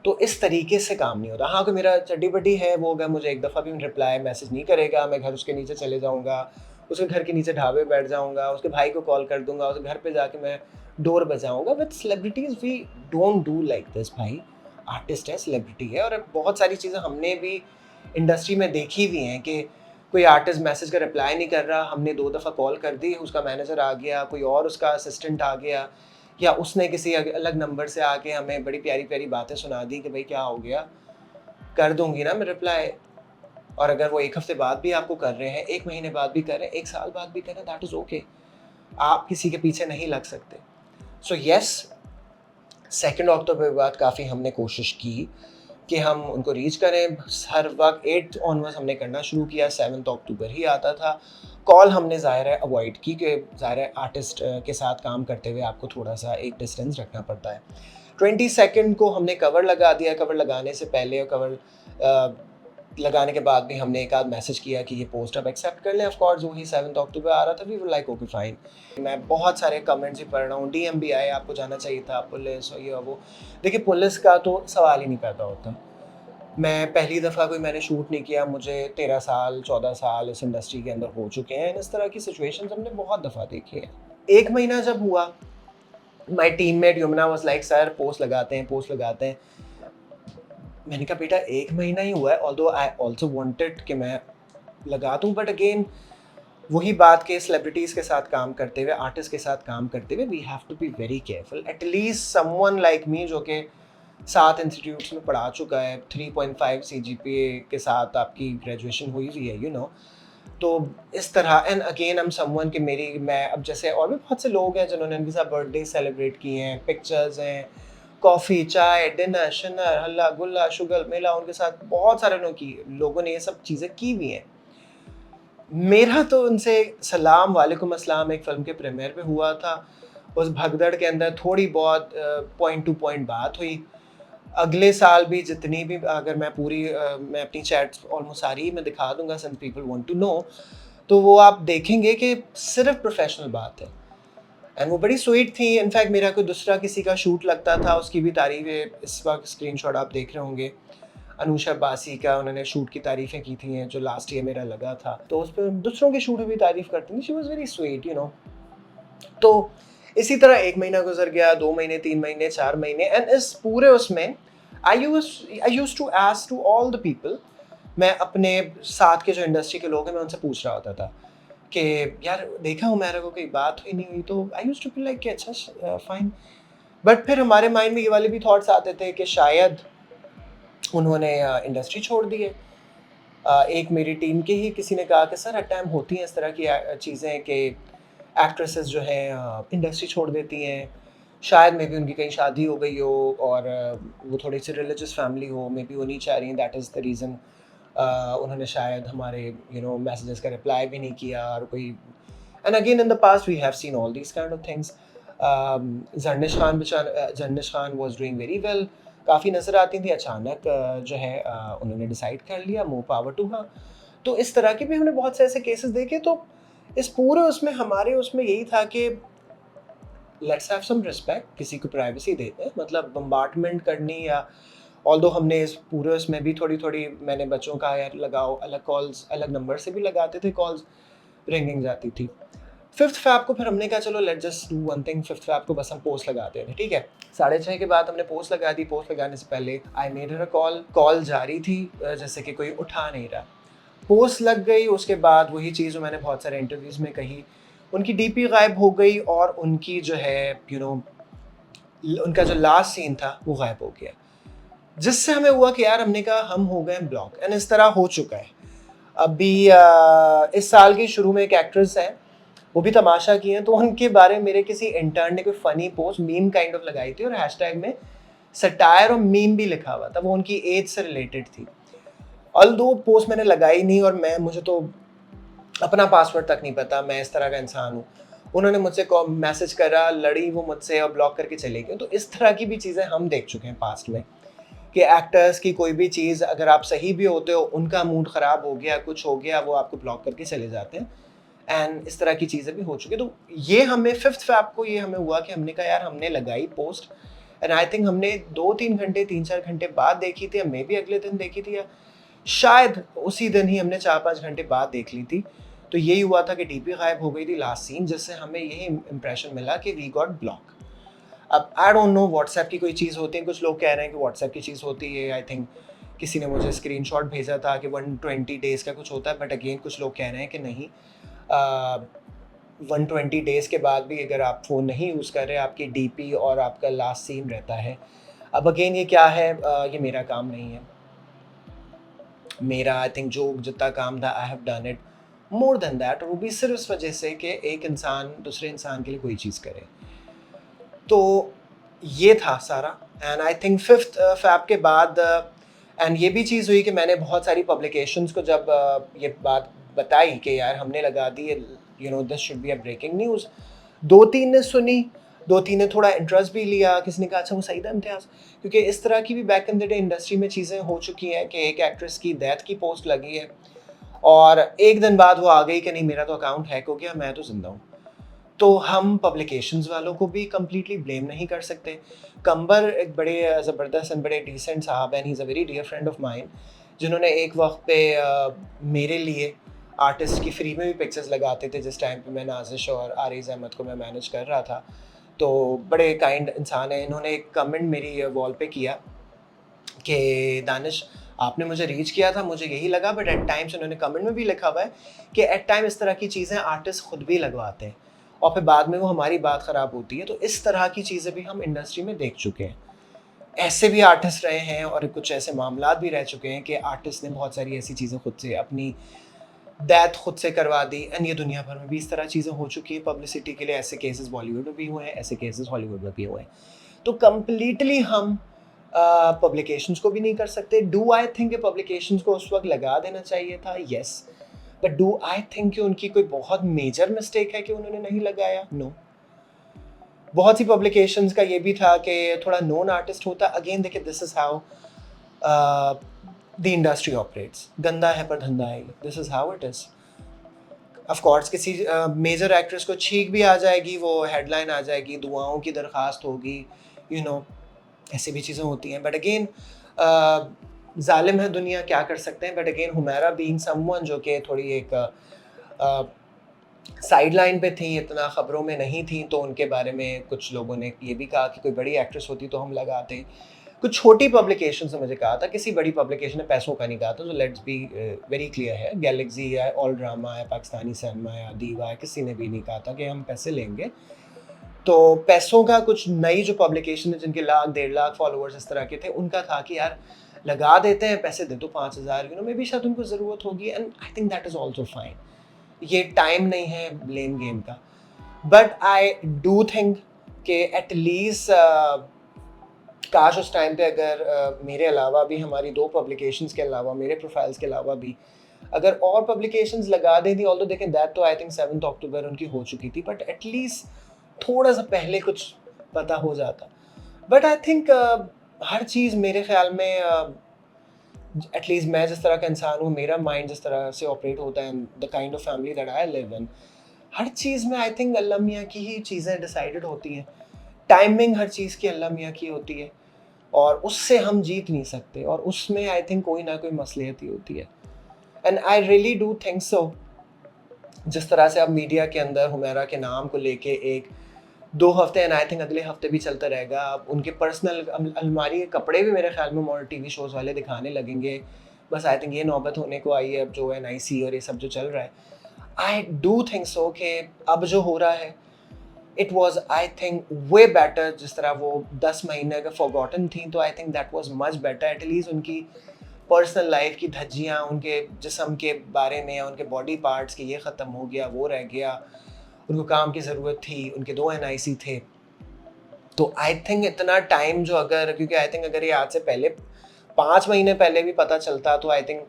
तो इस तरीके से काम नहीं होता। हाँ, कोई मेरा चड्डी-बड्डी है, वो अगर मुझे एक दफ़ा भी रिप्लाई मैसेज नहीं करेगा, मैं घर उसके नीचे चले जाऊँगा, उसके घर के नीचे ढाबे बैठ जाऊँगा, उसके भाई को कॉल कर दूँगा, उसके घर पे जाके मैं डोर बजाऊँगा। With celebrities we don't do like this भाई। आर्टिस्ट है, सेलिब्रिटी है, और बहुत सारी चीज़ें हमने भी इंडस्ट्री में देखी हुई हैं कि कोई आर्टिस्ट मैसेज का रिप्लाई नहीं कर रहा, हमने 2 दफ़ा कॉल कर दी, उसका मैनेजर आ गया, कोई और उसका असिस्टेंट आ गया, या उसने किसी अलग नंबर से आके हमें बड़ी प्यारी-प्यारी बातें सुना दी कि भाई क्या हो गया? कर दूँगी ना मैं रिप्लाई। और अगर वो 1 हफ़्ते बाद भी आपको कर रहे हैं, 1 महीने बाद भी कर रहे हैं, 1 साल बाद भी कर रहे हैं, दैट इज़ ओके। आप किसी के पीछे नहीं लग सकते। सो येस, 2 अक्टूबर के बाद काफ़ी हमने कोशिश की कि हम उनको रीच करें। हर वक़्त 8 ऑनवर्ड्स हमने करना शुरू किया, 7 अक्टूबर ही आता था। कॉल हमने ज़ाहिर है अवॉइड की, कि ज़ाहिर है आर्टिस्ट के साथ काम करते हुए आपको थोड़ा-सा एक डिस्टेंस रखना पड़ता है। 22 को हमने कवर लगा दिया। कवर लगाने से पहले और कवर लगाने के बाद भी हमने एक आध मैसेज किया कि ये पोस्ट आप एक्सेप्ट कर लें। ऑफ कोर्स वही 7 अक्टूबर आ रहा था, we were like okay fine. मैं बहुत सारे कमेंट्स भी पढ़ रहा हूँ, डीएम भी आए, आपको जाना चाहिए था, पुलिस और ये और वो। देखिए, पुलिस का तो सवाल ही नहीं पैदा होता। मैं पहली दफ़ा कोई मैंने शूट नहीं किया, मुझे 13 साल 14 साल इस इंडस्ट्री के अंदर हो चुके हैं। इस तरह की सिचुएशंस हमने बहुत दफ़ा देखी है। 1 महीना जब हुआ, my teammate Yamuna was like, sir post लगाते हैं, पोस्ट लगाते हैं। मैंने कहा बेटा 1 महीना ही हुआ है, ऑल्दो आई ऑल्सो वांटेड कि मैं लगा दूं, बट अगेन वही बात के सेलिब्रिटीज़ के साथ काम करते हुए, आर्टिस्ट के साथ काम करते हुए, we have to be very careful. At least someone like me, जो कि 7 इंस्टीट्यूट्स में पढ़ा चुका है, 3.5 सीजीपीए के साथ आपकी ग्रेजुएशन हुई हुई है, यू नो। तो इस तरह, and again I am someone कि मैं अब जैसे और भी बहुत से लोग हैं जिन्होंने उनके साथ बर्थडे सेलिब्रेट किए हैं, पिक्चर्स हैं, कॉफ़ी, चाय, डिनर, शिनर, हल्ला गुल्ला, शुगल मेला, उनके साथ बहुत सारे लोगों ने ये सब चीज़ें की हुई हैं। मेरा तो उनसे सलाम वालेकुम अस्सलाम एक फ़िल्म के प्रीमियर पे हुआ था। उस भगदड़ के अंदर थोड़ी बहुत पॉइंट टू पॉइंट बात हुई। अगले साल भी जितनी भी, अगर मैं मैं अपनी चैट्स ऑलमोस्ट सारी मैं दिखा दूँगा, since people want to know, तो वो आप देखेंगे कि सिर्फ़ प्रोफ़ेशनल बात है। एंड वो बड़ी स्वीट थी। इनफैक्ट मेरा कोई दूसरा किसी का शूट लगता था, उसकी भी तारीफ़ें इस वक्त स्क्रीनशॉट आप देख रहे होंगे। अनुषा बासी का उन्होंने शूट की तारीफ़ें की थी हैं, जो लास्ट ईयर मेरा लगा था, तो उस पर दूसरों के शूट में भी तारीफ़ करती थी। She was very sweet, you know. तो इसी तरह 1 महीना गुजर गया, 2 महीने, 3 महीने, 4 महीने, एंड इस पूरे उसमें I used to ask to all the people. मैं अपने साथ के जो इंडस्ट्री के लोग हैं, मैं उनसे पूछ रहा होता था कि यार देखा हो मेरे को, कोई बात हुई नहीं हुई? तो I used to be like कि अच्छा फाइन। बट फिर हमारे माइंड में ये वाले भी थॉट्स आते थे कि शायद उन्होंने इंडस्ट्री छोड़ दी है। एक मेरी टीम के ही किसी ने कहा कि सर एट टाइम होती हैं इस तरह की चीज़ें कि एक्ट्रेसेस जो हैं इंडस्ट्री छोड़ देती हैं। शायद मे बी उनकी कहीं शादी हो गई हो, और वो थोड़ी सी रिलीजियस फैमिली हो, मे बी वो नहीं चाह रही हैं, दैट इज़ द रीज़न उन्होंने शायद हमारे मैसेजेस का रिप्लाई भी नहीं किया। और कोई, and again in the past we have seen all these kind of things. Zarnish Khan was doing very well, काफ़ी नज़र आती थी। अचानक जो है उन्होंने डिसाइड कर लिया, मोर पावर टू हर। तो इस तरह के भी हमने बहुत से ऐसे केसेस देखे। तो इस पूरे उसमें हमारे उसमें यही था कि लेट्स हैव सम रिस्पेक्ट, किसी को प्राइवेसी देते हैं, मतलब बम्बार्डमेंट करनी या ऑल्दो हमने इस पूरे उसमें भी थोड़ी मैंने बच्चों का यार लगाओ, अलग कॉल्स अलग नंबर से भी लगाते थे, कॉल्स रिंगिंग जाती थी। 5th फैब को फिर हमने कहा चलो let just do one thing, 5th Feb को बस हम पोस्ट लगाते थे, ठीक है। 6:30 के बाद हमने पोस्ट लगा दी। पोस्ट लगाने से पहले I made her a call जारी थी, जैसे कि कोई उठा नहीं रहा। पोस्ट लग गई, उसके बाद वही चीज़ जो मैंने बहुत सारे इंटरव्यूज़ में कही, उनकी डीपी गायब हो गई और उनकी जो है उनका जो लास्ट सीन था वो गायब हो गया, जिससे हमें हुआ कि यार हमने कहा हम हो गए ब्लॉक। एंड इस तरह हो चुका है। अभी इस साल के शुरू में एक एक्ट्रेस है, वो भी तमाशा की हैं, तो उनके बारे में मेरे किसी इंटर्न ने कोई funny post meme kind of लगाई थी और हैशटैग में सटायर और मीम भी लिखा हुआ था। वो उनकी एज से रिलेटेड थी। ऑल्दो पोस्ट मैंने लगाई नहीं और मुझे तो अपना पासवर्ड तक नहीं पता, मैं इस तरह का इंसान हूँ। उन्होंने मुझसे मैसेज करा, लड़ी वो मुझसे और ब्लॉक करके चले गए। तो इस तरह की भी चीज़ें हम देख चुके हैं पास्ट में कि एक्टर्स की कोई भी चीज़, अगर आप सही भी होते हो, उनका मूड ख़राब हो गया, कुछ हो गया, वो आपको ब्लॉक करके चले जाते हैं। एंड इस तरह की चीज़ें भी हो चुकी। तो ये हमें 5th फैब को ये हमें हुआ कि हमने कहा यार हमने लगाई पोस्ट, एंड आई थिंक हमने 2-3 घंटे 3-4 घंटे बाद देखी थी, या मे भी अगले दिन देखी थी, या शायद उसी दिन ही हमने 4-5 घंटे बाद देख ली थी। तो यही हुआ था कि डीपी गायब हो गई थी, लास्ट सीन, जिससे हमें यही इंप्रेशन मिला कि वी गॉट ब्लॉक। अब आई डोंट नो व्हाट्सएप की कोई चीज़ होती है, कुछ लोग कह रहे हैं कि व्हाट्सएप की चीज़ होती है। आई थिंक किसी ने मुझे स्क्रीनशॉट भेजा था कि 120 डेज़ का कुछ होता है, बट अगेन कुछ लोग कह रहे हैं कि नहीं, 120 डेज़ के बाद भी अगर आप फ़ोन नहीं यूज़ कर रहे, आपकी डीपी और आपका लास्ट सीन रहता है। अब अगेन ये क्या है, ये मेरा काम नहीं है। मेरा आई थिंक जो जितना काम था I have done it more than that, और वो भी सिर्फ इस वजह से कि एक इंसान दूसरे इंसान के लिए कोई चीज़ करे। तो ये था सारा। And I think 5th fab के बाद एंड ये भी चीज़ हुई कि मैंने बहुत सारी पब्लिकेशंस को जब ये बात बताई कि यार हमने लगा दी, this should be a breaking news, 2-3 ने सुनी, 2-3 ने थोड़ा इंटरेस्ट भी लिया, किसी ने कहा अच्छा वो सईदा इम्तियाज़, क्योंकि इस तरह की भी back in the day industry में चीज़ें हो चुकी हैं कि एक एक्ट्रेस की डेथ की पोस्ट लगी है और एक दिन बाद वो आ गई कि नहीं मेरा तो अकाउंट हैक हो गया, मैं तो ज़िंदा हूँ। तो हम पब्लिकेशंस वालों को भी कम्प्लीटली ब्लेम नहीं कर सकते। कंबर एक बड़े ज़बरदस्त एंड बड़े डिसेंट साहब and he is a very dear friend of mine, जिन्होंने एक वक्त पे मेरे लिए आर्टिस्ट की फ्री में भी पिक्चर्स लगाते थे जिस टाइम पे मैं नाजिश और आरिज़ अहमद को मैं मैनेज कर रहा था। तो बड़े काइंड इंसान हैं। इन्होंने एक कमेंट मेरी वॉल पे किया कि दानिश आपने मुझे रीच किया था, मुझे यही लगा, बट एट टाइम्स उन्होंने कमेंट में भी लिखा हुआ है कि एट टाइम इस तरह की चीज़ें आर्टिस्ट खुद भी लगवाते हैं और फिर बाद में वो हमारी बात ख़राब होती है। तो इस तरह की चीज़ें भी हम इंडस्ट्री में देख चुके हैं। ऐसे भी आर्टिस्ट रहे हैं और कुछ ऐसे मामलात भी रह चुके हैं कि आर्टिस्ट ने बहुत सारी ऐसी चीज़ें खुद से अपनी डेथ खुद से करवा दी। एंड ये दुनिया भर में भी इस तरह चीज़ें हो चुकी हैं पब्लिसिटी के लिए। ऐसे केसेस बॉलीवुड में भी हुए हैं, ऐसे केसेस हॉलीवुड में भी हुए हैं। तो कम्प्लीटली हम पब्लिकेशंस को भी नहीं कर सकते। डू आई थिंक कि पब्लिकेशंस को उस वक्त लगा देना चाहिए था? Yes, but do I think कि उनकी कोई बहुत मेजर मिस्टेक है कि उन्होंने नहीं लगाया? नो। बहुत सी पब्लिकेशंस का ये भी था कि थोड़ा नोन आर्टिस्ट होता। अगेन देखिए, this is how the industry operates. गंदा है पर धंधा है, this is how it is. Of course किसी मेजर एक्ट्रेस को छींक भी आ जाएगी, वो हेडलाइन आ जाएगी, दुआओं की दरख्वास्त होगी, ऐसी भी चीज़ें होती हैं। बट अगेन जालिम है दुनिया, क्या कर सकते हैं। But again Humaira being someone जो कि थोड़ी एक साइड लाइन पे थी, इतना ख़बरों में नहीं थी, तो उनके बारे में कुछ लोगों ने ये भी कहा कि कोई बड़ी एक्ट्रेस होती तो हम लगाते। कुछ छोटी पब्लिकेशन से मुझे कहा था, किसी बड़ी पब्लिकेशन ने पैसों का नहीं कहा था। तो लेट्स बी वेरी क्लियर है, गैलेक्सी या ऑल ड्रामा या पाकिस्तानी सिनेमा या दीवा या किसी ने भी नहीं कहा था कि हम पैसे लेंगे। तो पैसों का कुछ नई जो पब्लिकेशन है जिनके 1 लाख 1.5 लाख फॉलोअर्स इस तरह के थे, उनका था कि यार लगा देते हैं, पैसे दे दो 5,000, मे बी शायद उनको ज़रूरत होगी। And I think that is also fine. ये टाइम नहीं है ब्लेम गेम का। बट आई डू थिंक कि एटलीस्ट काश उस टाइम पे अगर मेरे अलावा भी, हमारी 2 पब्लिकेशंस के अलावा, मेरे प्रोफाइल्स के अलावा भी अगर और पब्लिकेशंस लगा देती, ऑल्दो देखें दैट तो आई थिंक 7 अक्टूबर उनकी हो चुकी थी, बट एटलीस्ट थोड़ा सा पहले कुछ पता हो जाता। बट आई थिंक हर चीज़ मेरे ख्याल में एटलीस्ट मैं जिस तरह का इंसान हूँ, मेरा माइंड जिस तरह से ऑपरेट होता है, the kind of family that I live in, हर चीज़ में आई थिंक अल्लाह मियाँ की ही चीज़ें डिसाइडेड होती हैं। टाइमिंग हर चीज़ की अल्लाह मियाँ की होती है और उससे हम जीत नहीं सकते, और उसमें आई थिंक कोई ना कोई मसलियत ही होती है। And I really do think so, जिस तरह से अब मीडिया के अंदर हुमैरा के नाम को लेके एक 2 हफ्ते, एंड आई थिंक अगले हफ्ते भी चलता रहेगा, अब उनके पर्सनल अलमारी के कपड़े भी मेरे ख्याल में मॉडल टीवी शोज़ वाले दिखाने लगेंगे। बस आई थिंक ये नौबत होने को आई है अब जो NIC और ये सब जो चल रहा है। आई डू थिंक सो कि अब जो हो रहा है, it was I think way better. जिस तरह वो 10 महीने अगर फॉरगॉटन थी, तो I think that was much better. At least उनकी पर्सनल लाइफ की धज्जियाँ, उनके जिस्म के बारे में, उनके बॉडी पार्ट्स के ये ख़त्म हो गया, वो रह गया, उनको काम की ज़रूरत थी, उनके 2 NIC थे। तो आई थिंक इतना टाइम जो अगर, क्योंकि आई थिंक अगर ये आज से पहले 5 महीने पहले भी पता चलता, तो आई थिंक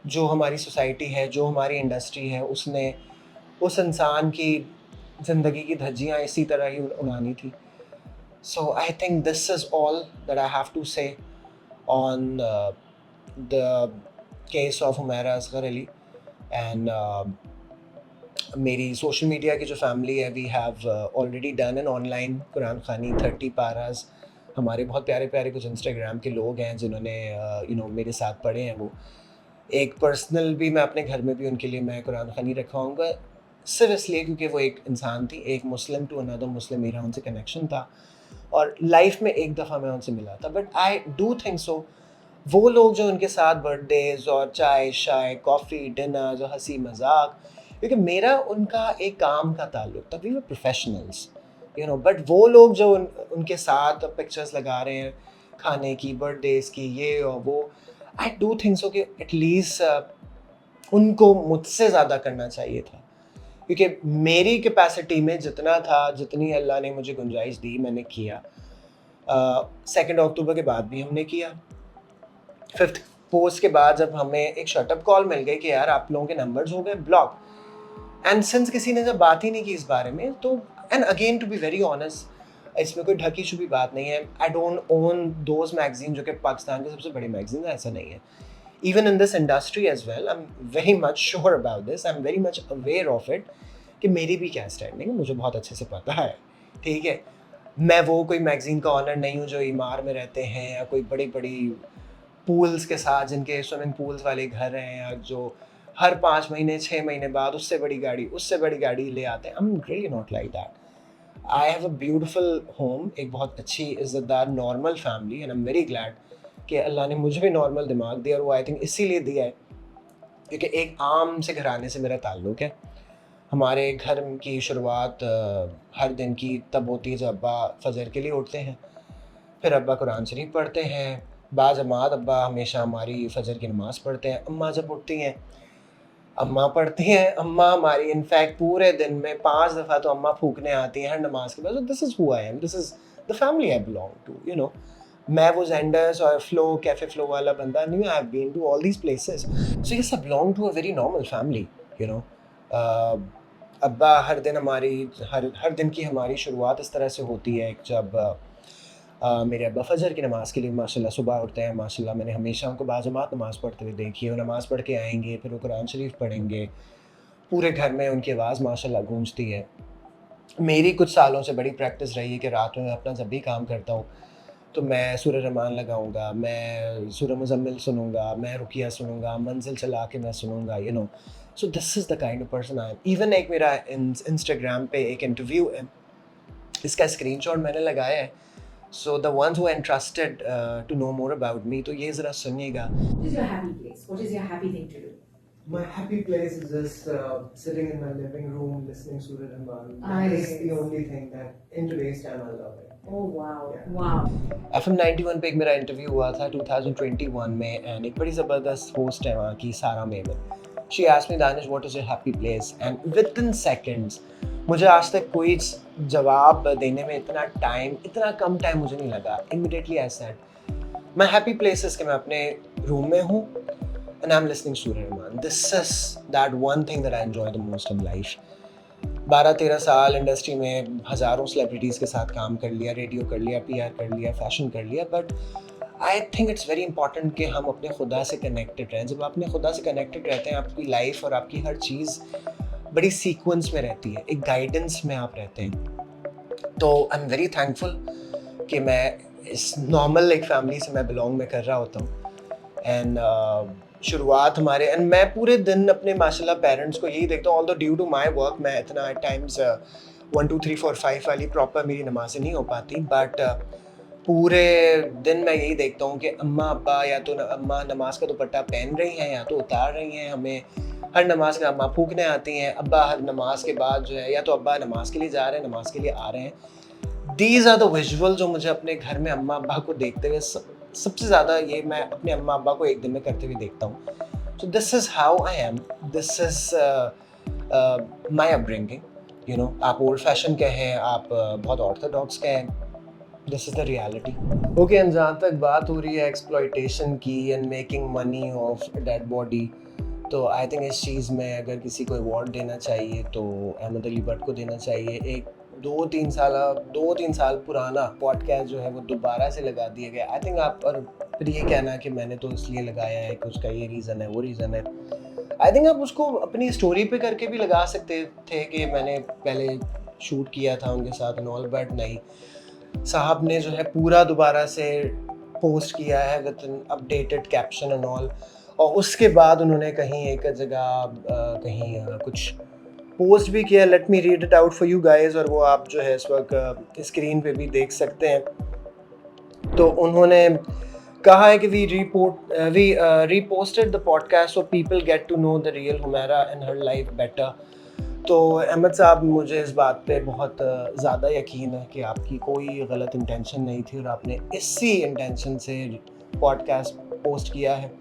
जो हमारी सोसाइटी है, जो हमारी इंडस्ट्री है, उसने उस इंसान की ज़िंदगी की धज्जियाँ इसी तरह ही उड़ानी थी। So I think this is all that I have to say on the case of Humaira Asghar Ali. And मेरी सोशल मीडिया की जो फैमिली है, we have already done an online Quran खानी 30 पारास। हमारे बहुत प्यारे प्यारे कुछ इंस्टाग्राम के लोग हैं जिन्होंने मेरे साथ पढ़े हैं। वो एक पर्सनल भी, मैं अपने घर में भी उनके लिए मैं कुरान खानी रखवाऊँगा, सिर्फ इसलिए क्योंकि वो एक इंसान थी, एक मुस्लिम टू अनदर मुस्लिम, मेरा उनसे कनेक्शन था और लाइफ में एक दफ़ा मैं उनसे मिला था। But I do think so, वो लोग जो उनके साथ बर्थडेज और चाय शाय, कॉफ़ी, डिनर, जो हंसी मजाक, क्योंकि मेरा उनका एक काम का ताल्लुक था, वी वर प्रोफेशनल्स, बट वो लोग जो उनके साथ पिक्चर्स लगा रहे हैं खाने की, बर्थडेज की, ये और वो, आई डू थिंक सो कि एटलीस्ट उनको मुझसे ज़्यादा करना चाहिए था, क्योंकि मेरी कैपेसिटी में जितना था, जितनी अल्लाह ने मुझे गुंजाइश दी, मैंने किया। 2 अक्टूबर के बाद भी हमने किया। 5th पोस्ट के बाद जब हमें एक शटअप कॉल मिल गई कि यार आप लोगों के नंबर्स हो गए ब्लॉक, एंड सिंस किसी ने जब बात ही नहीं की इस बारे में, तो and again to be very honest, इसमें कोई ढकी छुपी बात नहीं है। I don't own those magazine जो कि पाकिस्तान के सबसे बड़ी मैगजीन है, ऐसा नहीं है। Even in this industry as well, I am very much sure about this, I am very much aware of it कि मेरी भी क्या स्टैंडिंग है, मुझे बहुत अच्छे से पता है, ठीक है। मैं वो कोई मैगजीन का ऑनर नहीं हूँ जो इमार में रहते हैं, या कोई बड़ी बड़ी पूल्स के साथ, जिनके स्विमिंग पूल्स वाले घर हैं, या जो हर 5 महीने 6 महीने बाद उससे बड़ी गाड़ी ले आते हैं। I am really not like that. I have a beautiful home, एक बहुत अच्छी इज़्ज़तदार normal family, and I am very glad कि अल्लाह ने मुझे भी नॉर्मल दिमाग दिया, और वो आई थिंक इसीलिए दिया है क्योंकि एक आम से घराने से मेरा ताल्लुक़ है। हमारे घर की शुरुआत हर दिन की तब होती है जब अब्बा फजर के लिए उठते हैं, फिर अब्बा कुरान शरीफ पढ़ते हैं, बाजमात अब्बा हमेशा हमारी फजर की नमाज़ पढ़ते हैं। अम्मा जब उठती हैं, अम्मा पढ़ती हैं। अम्मा हमारी इनफैक्ट पूरे दिन में 5 दफ़ा तो अम्मा फूकने आती हैं हर नमाज के बाद। This is who I am, this is the family I belong to, मैं वो जेंडर्स और फ्लो, कैफ़े फ्लो वाला बंदा नहीं हूँ। I have been to all these places, so yes I belong to a very normal family, अब्बा हर दिन हर दिन की हमारी शुरुआत इस तरह से होती है। जब मेरे अब्बा फजर की नमाज़ के लिए माशाल्लाह सुबह उठते हैं, माशाल्लाह मैंने हमेशा उनको बाजमात नमाज़ पढ़ते हुए देखी है। वो नमाज़ पढ़ के आएंगे, फिर वो कुरान शरीफ पढ़ेंगे, पूरे घर में उनकी आवाज़ माशाल्लाह गूंजती है। मेरी कुछ सालों से बड़ी प्रैक्टिस रही है कि रात में अपना जब भी काम करता हूँ तो मैं सूरह रहमान लगाऊंगा, मैं सूरह मुज़म्मिल सुनूंगा, मैं रुकिया सुनूंगा, मंजिल चला के मैं सुनूंगा, so this is the kind of person I am. Even एक मेरा इंस्टाग्राम पे एक इंटरव्यू है, इसका स्क्रीनशॉट मैंने लगाया है, so the ones who interested to know more about me, तो ये ज़रा सुनिएगा। What is your happy place? What is your happy thing to do? My happy place is just sitting in my living room listening to Surah Rahman. That Nice. is the only thing that in today's time I love it. Oh wow, Yeah. wow. FM 91 पे एक मेरा interview हुआ था 2021 में, and एक बड़ी ज़बरदस्त host है वहाँ की, सारा Memon. She asked me, Danish, what is your happy place? And within seconds, मुझे आज तक कोई जवाब देने में इतना कम टाइम मुझे नहीं लगा। Immediately I said, my happy place is कि मैं अपने रूम में हूँ and I'm listening to Surah Rahman. This is that one thing that I enjoy the most in life. 12-13 साल इंडस्ट्री में हज़ारों सेलिब्रिटीज़ के साथ काम कर लिया, रेडियो कर लिया, पीआर कर लिया, फैशन कर लिया, but I think it's very important कि हम अपने खुदा से कनेक्टेड रहें। जब आप अपने खुदा से कनेक्टेड रहते हैं, आपकी लाइफ और आपकी हर चीज़ बड़ी सीक्वेंस में रहती है, एक गाइडेंस में आप रहते हैं। तो आई एम वेरी थैंकफुल कि मैं इस नॉर्मल एक फैमिली से मैं बिलोंग में कर रहा होता हूँ। एंड शुरुआत हमारे एंड मैं पूरे दिन अपने माशाल्लाह पेरेंट्स को यही देखता हूँ, although due to my work मैं इतना एट टाइम्स 1 2 3 4 5 वाली प्रॉपर मेरी नमाज़ें नहीं हो पाती, बट पूरे दिन मैं यही देखता हूँ कि अम्मा अब्बा या तो अम्मा नमाज का दुपट्टा पहन रही हैं या तो उतार रही हैं, हमें हर नमाज का अम्मा फूकने आती हैं, अब्बा हर नमाज के बाद जो है या तो अब्बा नमाज के लिए जा रहे हैं, नमाज के लिए आ रहे हैं। दीज आर द विजुअल जो मुझे अपने घर में अम्मा अब्बा को देखते हुए सबसे ज़्यादा ये मैं अपने अम्मा अब्बा को एक दिन में करते हुए देखता हूँ। So this is how I am, this is my upbringing, you know. आप ओल्ड फैशन कहें, आप बहुत ऑर्थोडॉक्स कहें, this is the reality. Okay, and जहाँ तक बात हो रही है एक्सप्लॉयटेशन की and making money of dead body, तो आई थिंक इस चीज़ में अगर किसी को अवार्ड देना चाहिए तो अहमद अली भट्ट को देना चाहिए। एक 2-3 साल पुराना पॉडकास्ट जो है वो दोबारा से लगा दिया गया। आई थिंक आप और फिर ये कहना कि मैंने तो इसलिए लगाया है कि उसका ये रीज़न है, वो रीज़न है। आई थिंक आप उसको अपनी स्टोरी पे करके भी लगा सकते थे कि मैंने पहले शूट किया था उनके साथ एंड ऑल, बट नहीं, साहब ने जो है पूरा दोबारा से पोस्ट किया है with N updated caption and all. और उसके बाद उन्होंने कहीं एक जगह कुछ पोस्ट भी किया। Let me read it out for you guys, और वो आप जो है इस वक्त स्क्रीन पे भी देख सकते हैं। तो उन्होंने कहा है कि we reposted the podcast so people get to know the real Humaira and her life better. तो अहमद साहब, मुझे इस बात पे बहुत ज़्यादा यकीन है कि आपकी कोई गलत इंटेंशन नहीं थी और आपने इसी इंटेंशन से पॉडकास्ट पोस्ट किया है।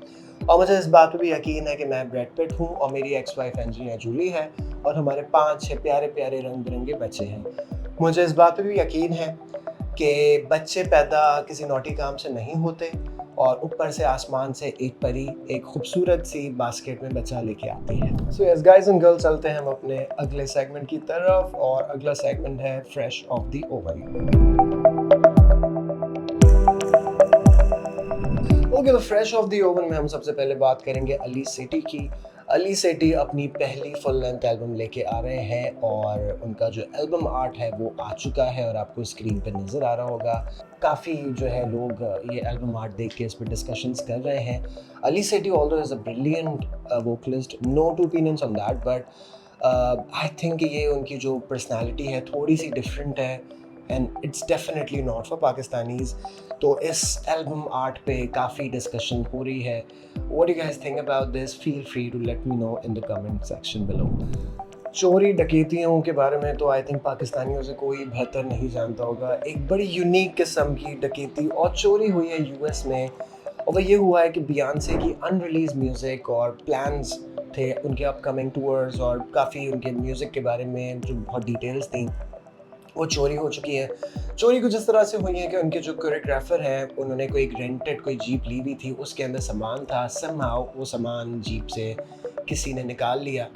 और मुझे इस बात पे भी यकीन है कि मैं ब्रैड पिट हूँ और मेरी एक्स वाइफ एंजेलिना जूली है और हमारे 5-6 प्यारे प्यारे रंग बिरंगे बच्चे हैं। मुझे इस बात पे भी यकीन है कि बच्चे पैदा किसी नौटी काम से नहीं होते और ऊपर से आसमान से एक परी एक खूबसूरत सी बास्केट में बच्चा लेके आती है। So yes guys and girls, चलते हैं हम अपने अगले सेगमेंट की तरफ, और अगला सेगमेंट है fresh of the oven. Okay, तो फ्रेश ऑफ द ओवन में हम सबसे पहले बात करेंगे अली सेठी की। अली सेठी अपनी पहली फुल लेंथ एल्बम लेके आ रहे हैं और उनका जो एल्बम आर्ट है वो आ चुका है और आपको स्क्रीन पे नज़र आ रहा होगा। काफ़ी जो है लोग ये एल्बम आर्ट देख के इस पर डिस्कशंस कर रहे हैं। Ali Sethi although is a brilliant vocalist, no two opinions on that, but I think ये उनकी जो पर्सनैलिटी है थोड़ी सी डिफरेंट है and it's definitely not for Pakistanis. तो इस एल्बम आर्ट पे काफ़ी डिस्कशन हो रही है। What do you guys think about this? Feel free to let me know in the comment section below. चोरी डकैतियों के बारे में तो आई थिंक पाकिस्तानियों से कोई बेहतर नहीं जानता होगा। एक बड़ी यूनिक किस्म की डकैती और चोरी हुई है यूएस में, और वह ये हुआ है कि बियॉन्से की अनरिलीज म्यूज़िक और प्लान्स थे उनके अपकमिंग टूर्स और काफ़ी उनके म्यूज़िक के बारे में जो बहुत डिटेल्स थी वो चोरी हो चुकी है। चोरी कुछ इस तरह से हुई है कि उनके जो कोरियोग्राफर हैं उन्होंने कोई रेंटेड कोई जीप ली हुई थी, उसके अंदर सामान था, समहाउ वो सामान जीप से किसी ने निकाल लिया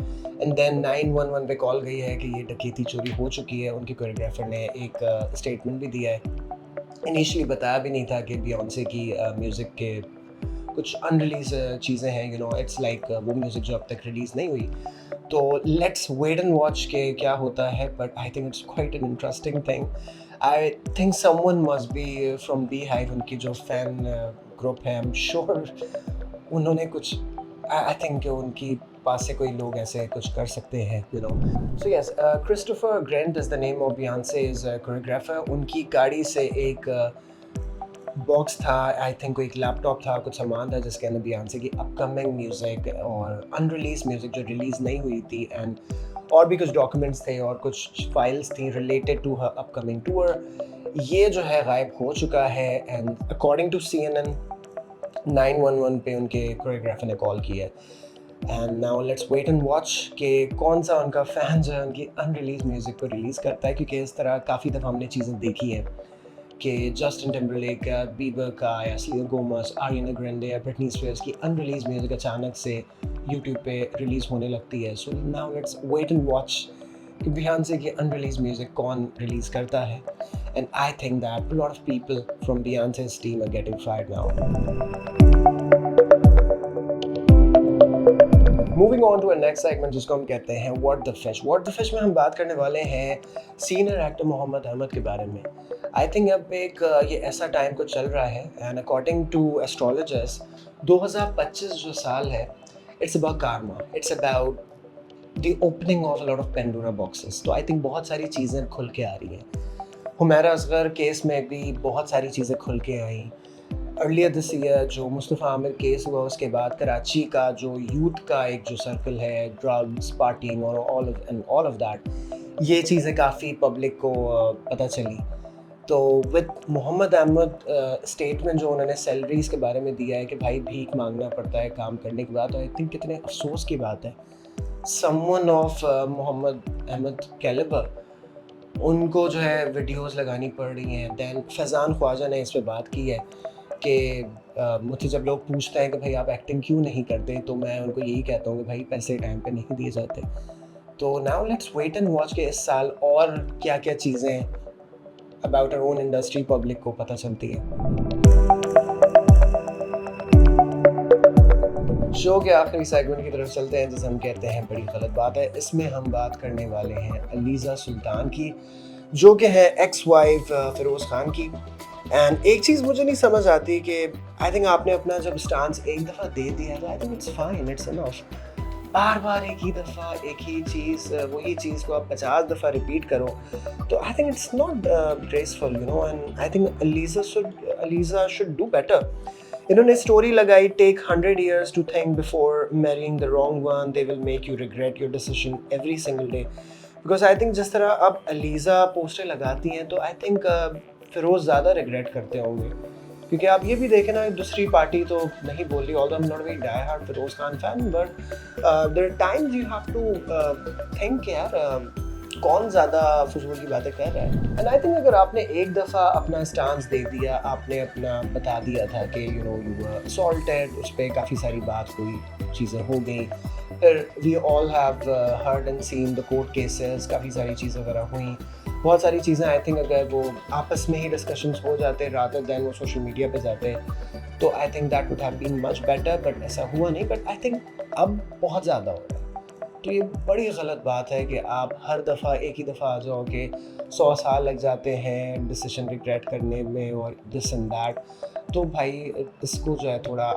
एंड देन 911 पे कॉल गई है कि ये डकैती चोरी हो चुकी है। उनके कोरियोग्राफर ने एक स्टेटमेंट भी दिया है। इनिशियली बताया भी नहीं था कि बियॉन्से की म्यूज़िक के कुछ अनरिलीज चीज़ें हैं, यू नो, इट्स लाइक वो म्यूज़िक जो अब तक रिलीज़ नहीं हुई। तो लेट्स वेट एंड वॉच के क्या होता है, but I think it's quite an interesting thing. I think someone must be from bee hive, उनकी जो फैन ग्रुप है, आई एम श्योर उन्होंने कुछ, आई थिंक उनकी पास से कोई लोग ऐसे कुछ कर सकते हैं, you know. So yes, Christopher Grant is the name of Beyonce's choreographer. उनकी गाड़ी से एक बॉक्स था, आई थिंक कोई एक लैपटॉप था, कुछ सामान था जिसके अंदर बियॉन्से की अपकमिंग म्यूज़िक और अनरिलीज म्यूज़िक जो रिलीज़ नहीं हुई थी एंड और भी कुछ डॉक्यूमेंट्स थे और कुछ फाइल्स थी related to her upcoming tour. ये जो है गायब हो चुका है एंड अकॉर्डिंग टू CNN 911 पे उनके कोरियोग्राफर ने कॉल किया and now let's wait and watch कि कौन सा उनका फ़ैन जो है उनकी अनरिलीज म्यूज़िक को रिलीज़ करता है, क्योंकि इस तरह काफ़ी दफ़ा हमने चीज़ें देखी हैं कि जस्टिन टिम्बरलेक का, बीबर का या सेलेना गोमेज, आरियाना ग्रैंडे या ब्रिटनी स्पीयर्स की अनरिलीज म्यूज़िक अचानक से यूट्यूब पे रिलीज़ होने लगती है। So now let's wait and watch कि बियॉन्से की अनरिलीज म्यूजिक कौन रिलीज करता है, and I think that lot of people from Beyonce's team are getting fired now. Moving on to a next segment जिसको हम कहते हैं what the fish. What the fish में हम बात करने वाले हैं सीनियर एक्टर मोहम्मद अहमद के बारे में। आई थिंक अब एक ये ऐसा टाइम को चल रहा है, एंड अकॉर्डिंग टू एस्ट्रोलॉजर्स 2025 जो साल है, it's about Karma, it's about the opening of a lot of Pandora boxes. तो आई थिंक बहुत सारी चीज़ें खुल के आ रही हैं। हुमैरा असगर केस में भी बहुत सारी चीज़ें खुल के आई। अर्लियर दिस ईयर जो मुस्तफ़ा आमिर केस हुआ, उसके बाद कराची का जो यूथ का एक जो सर्कल है, ड्रग्स, पार्टिंग और ऑल ऑफ दैट, ये चीज़ें काफ़ी पब्लिक को पता चली। तो विद मोहम्मद अहमद स्टेटमेंट जो उन्होंने सैलरीज़ के बारे में दिया है कि भाई भीख मांगना पड़ता है काम करने के बाद, तो आई थिंक कितने अफसोस की बात है। Someone of Mohammad Ahmed calibre, उनको जो है वीडियोस लगानी पड़ रही हैं। दैन फैज़ान ख्वाजा ने इस पर बात की है कि मुझसे जब लोग पूछते हैं कि भाई आप एक्टिंग क्यों नहीं करते, तो मैं उनको यही कहता हूँ कि भाई पैसे टाइम पे नहीं दिए जाते। तो now let's wait and watch के इस साल और क्या क्या चीज़ें about our own industry public को पता चलती है। शो के आखिरी सेगमेंट की तरफ चलते हैं जिसे हम कहते हैं बड़ी गलत बात है। इसमें हम बात करने वाले हैं अलीज़ा सुल्तान की, जो कि है एक्स वाइफ फिरोज़ खान की। एंड एक चीज़ मुझे नहीं समझ आती कि आई थिंक आपने अपना जब स्टांस एक दफ़ा दे दिया तो I think it's fine, it's enough. बार बार एक ही दफ़ा एक ही चीज़, वही चीज़ को आप 50 दफ़ा रिपीट करो तो I think it's not graceful, you know. And I think Aliza should do better. इन्होंने स्टोरी लगाई, take 100 years to think before marrying the wrong one, they will make you regret your decision every single day। Because I think जिस तरह अब Aliza poster लगाती हैं तो I think Firoz ज़्यादा regret करते होंगे, क्योंकि आप ये भी देखें ना, दूसरी पार्टी तो नहीं बोल रही, although I am not very die hard Feroze Khan fan, but there are times you have to think यार कौन ज़्यादा फजूल की बातें कर रहा है। एंड आई थिंक अगर आपने एक दफ़ा अपना स्टांस दे दिया, आपने अपना बता दिया था कि you know you were assaulted, उस पर काफ़ी सारी बात हुई, चीज़ें हो गई, फिर we all have heard and seen the court cases, काफ़ी सारी चीज़ें वगैरह हुई, बहुत सारी चीज़ें आई थिंक अगर वो आपस में ही डिस्कशंस हो जाते रादर दैन वो सोशल मीडिया पे जाते तो I think that would have been much better, but ऐसा हुआ नहीं। बट आई थिंक अब बहुत ज़्यादा हो रहा है, तो ये बड़ी गलत बात है कि आप हर दफ़ा एक ही दफ़ा आ जाओ कि 100 साल लग जाते हैं डिसीजन रिग्रेट करने में और दिस एंड दैट। तो भाई इसको जो है थोड़ा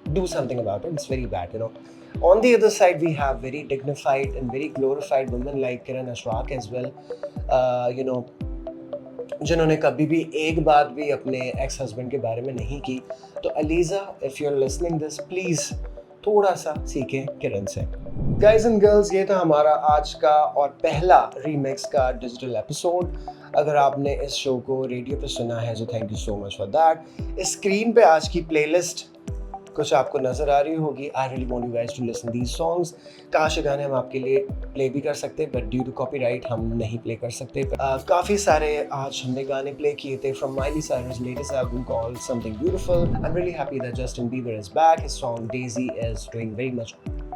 do something about it, it's very bad, you know. On the other side, we have very dignified and very glorified women like Kiran Ashwak as well, you know, जिन्होंने कभी भी एक बात भी अपने एक्स हस्बैंड के बारे में नहीं की। तो Aliza, if you are listening this, please थोड़ा सा सीखें किरण से। गाइज एंड गर्ल्स, ये था हमारा आज का और पहला रीमिक्स का डिजिटल एपिसोड। अगर आपने इस शो को रेडियो पे सुना है तो thank you so much for that. इस स्क्रीन पे आज की प्लेलिस्ट कुछ आपको नज़र आ रही होगी। I really want you guys to listen these songs. काश ये गाने हम आपके लिए प्ले भी कर सकते, बट ड्यू टू कॉपीराइट हम नहीं प्ले कर सकते। काफ़ी सारे आज हमने गाने प्ले किए थे from Miley Cyrus latest album called something beautiful. I am really happy that Justin Bieber is back. His song Daisy is doing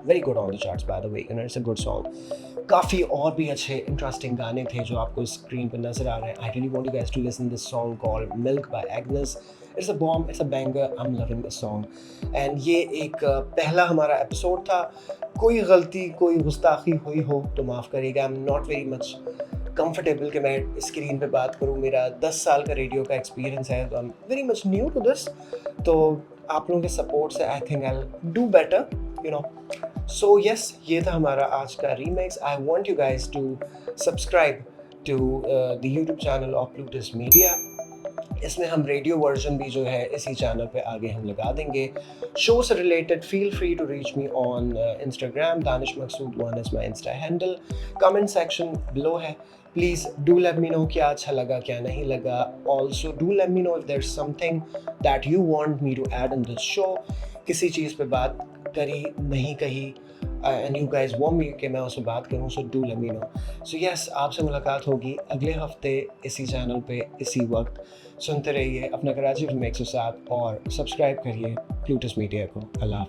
very good on the charts, by the way, you know, it's a good song. काफ़ी और भी अच्छे interesting गाने थे जो आपको screen पर नजर आ रहे हैं। I really want you guys to listen this song called milk by Agnes. It's a bomb, it's a banger, I'm loving this song। And ये एक पहला हमारा एपिसोड था। कोई गलती, कोई गुस्ताखी हुई हो तो माफ़ करिएगा। I'm not very much comfortable कि मैं स्क्रीन पे बात करूँ। मेरा 10 साल का रेडियो का एक्सपीरियंस है, तो I'm very much new to this। तो आप लोगों के सपोर्ट से I think I'll do better, you know। So yes, ये था हमारा आज का remix. I want you guys to subscribe to the YouTube channel of Plutus Media। इसमें हम रेडियो वर्जन भी जो है इसी चैनल पे आगे हम लगा देंगे। शो से related feel free to reach me on Instagram, Danish Maqsood 1 is my insta handle. Comment section below है, please do let me know क्या अच्छा लगा क्या नहीं लगा। Also do let me know if there is something that you want me to add in this show. किसी चीज़ पे बात करी नहीं कही and you guys want me कि मैं उससे बात करूँ, so do let me no. So yes, आपसे मुलाकात होगी अगले हफ्ते इसी चैनल पे इसी वक्त। सुनते रहिए अपना कराची रीमिक्स के साथ और सब्सक्राइब करिए प्लूटस मीडिया को। अल्लाह।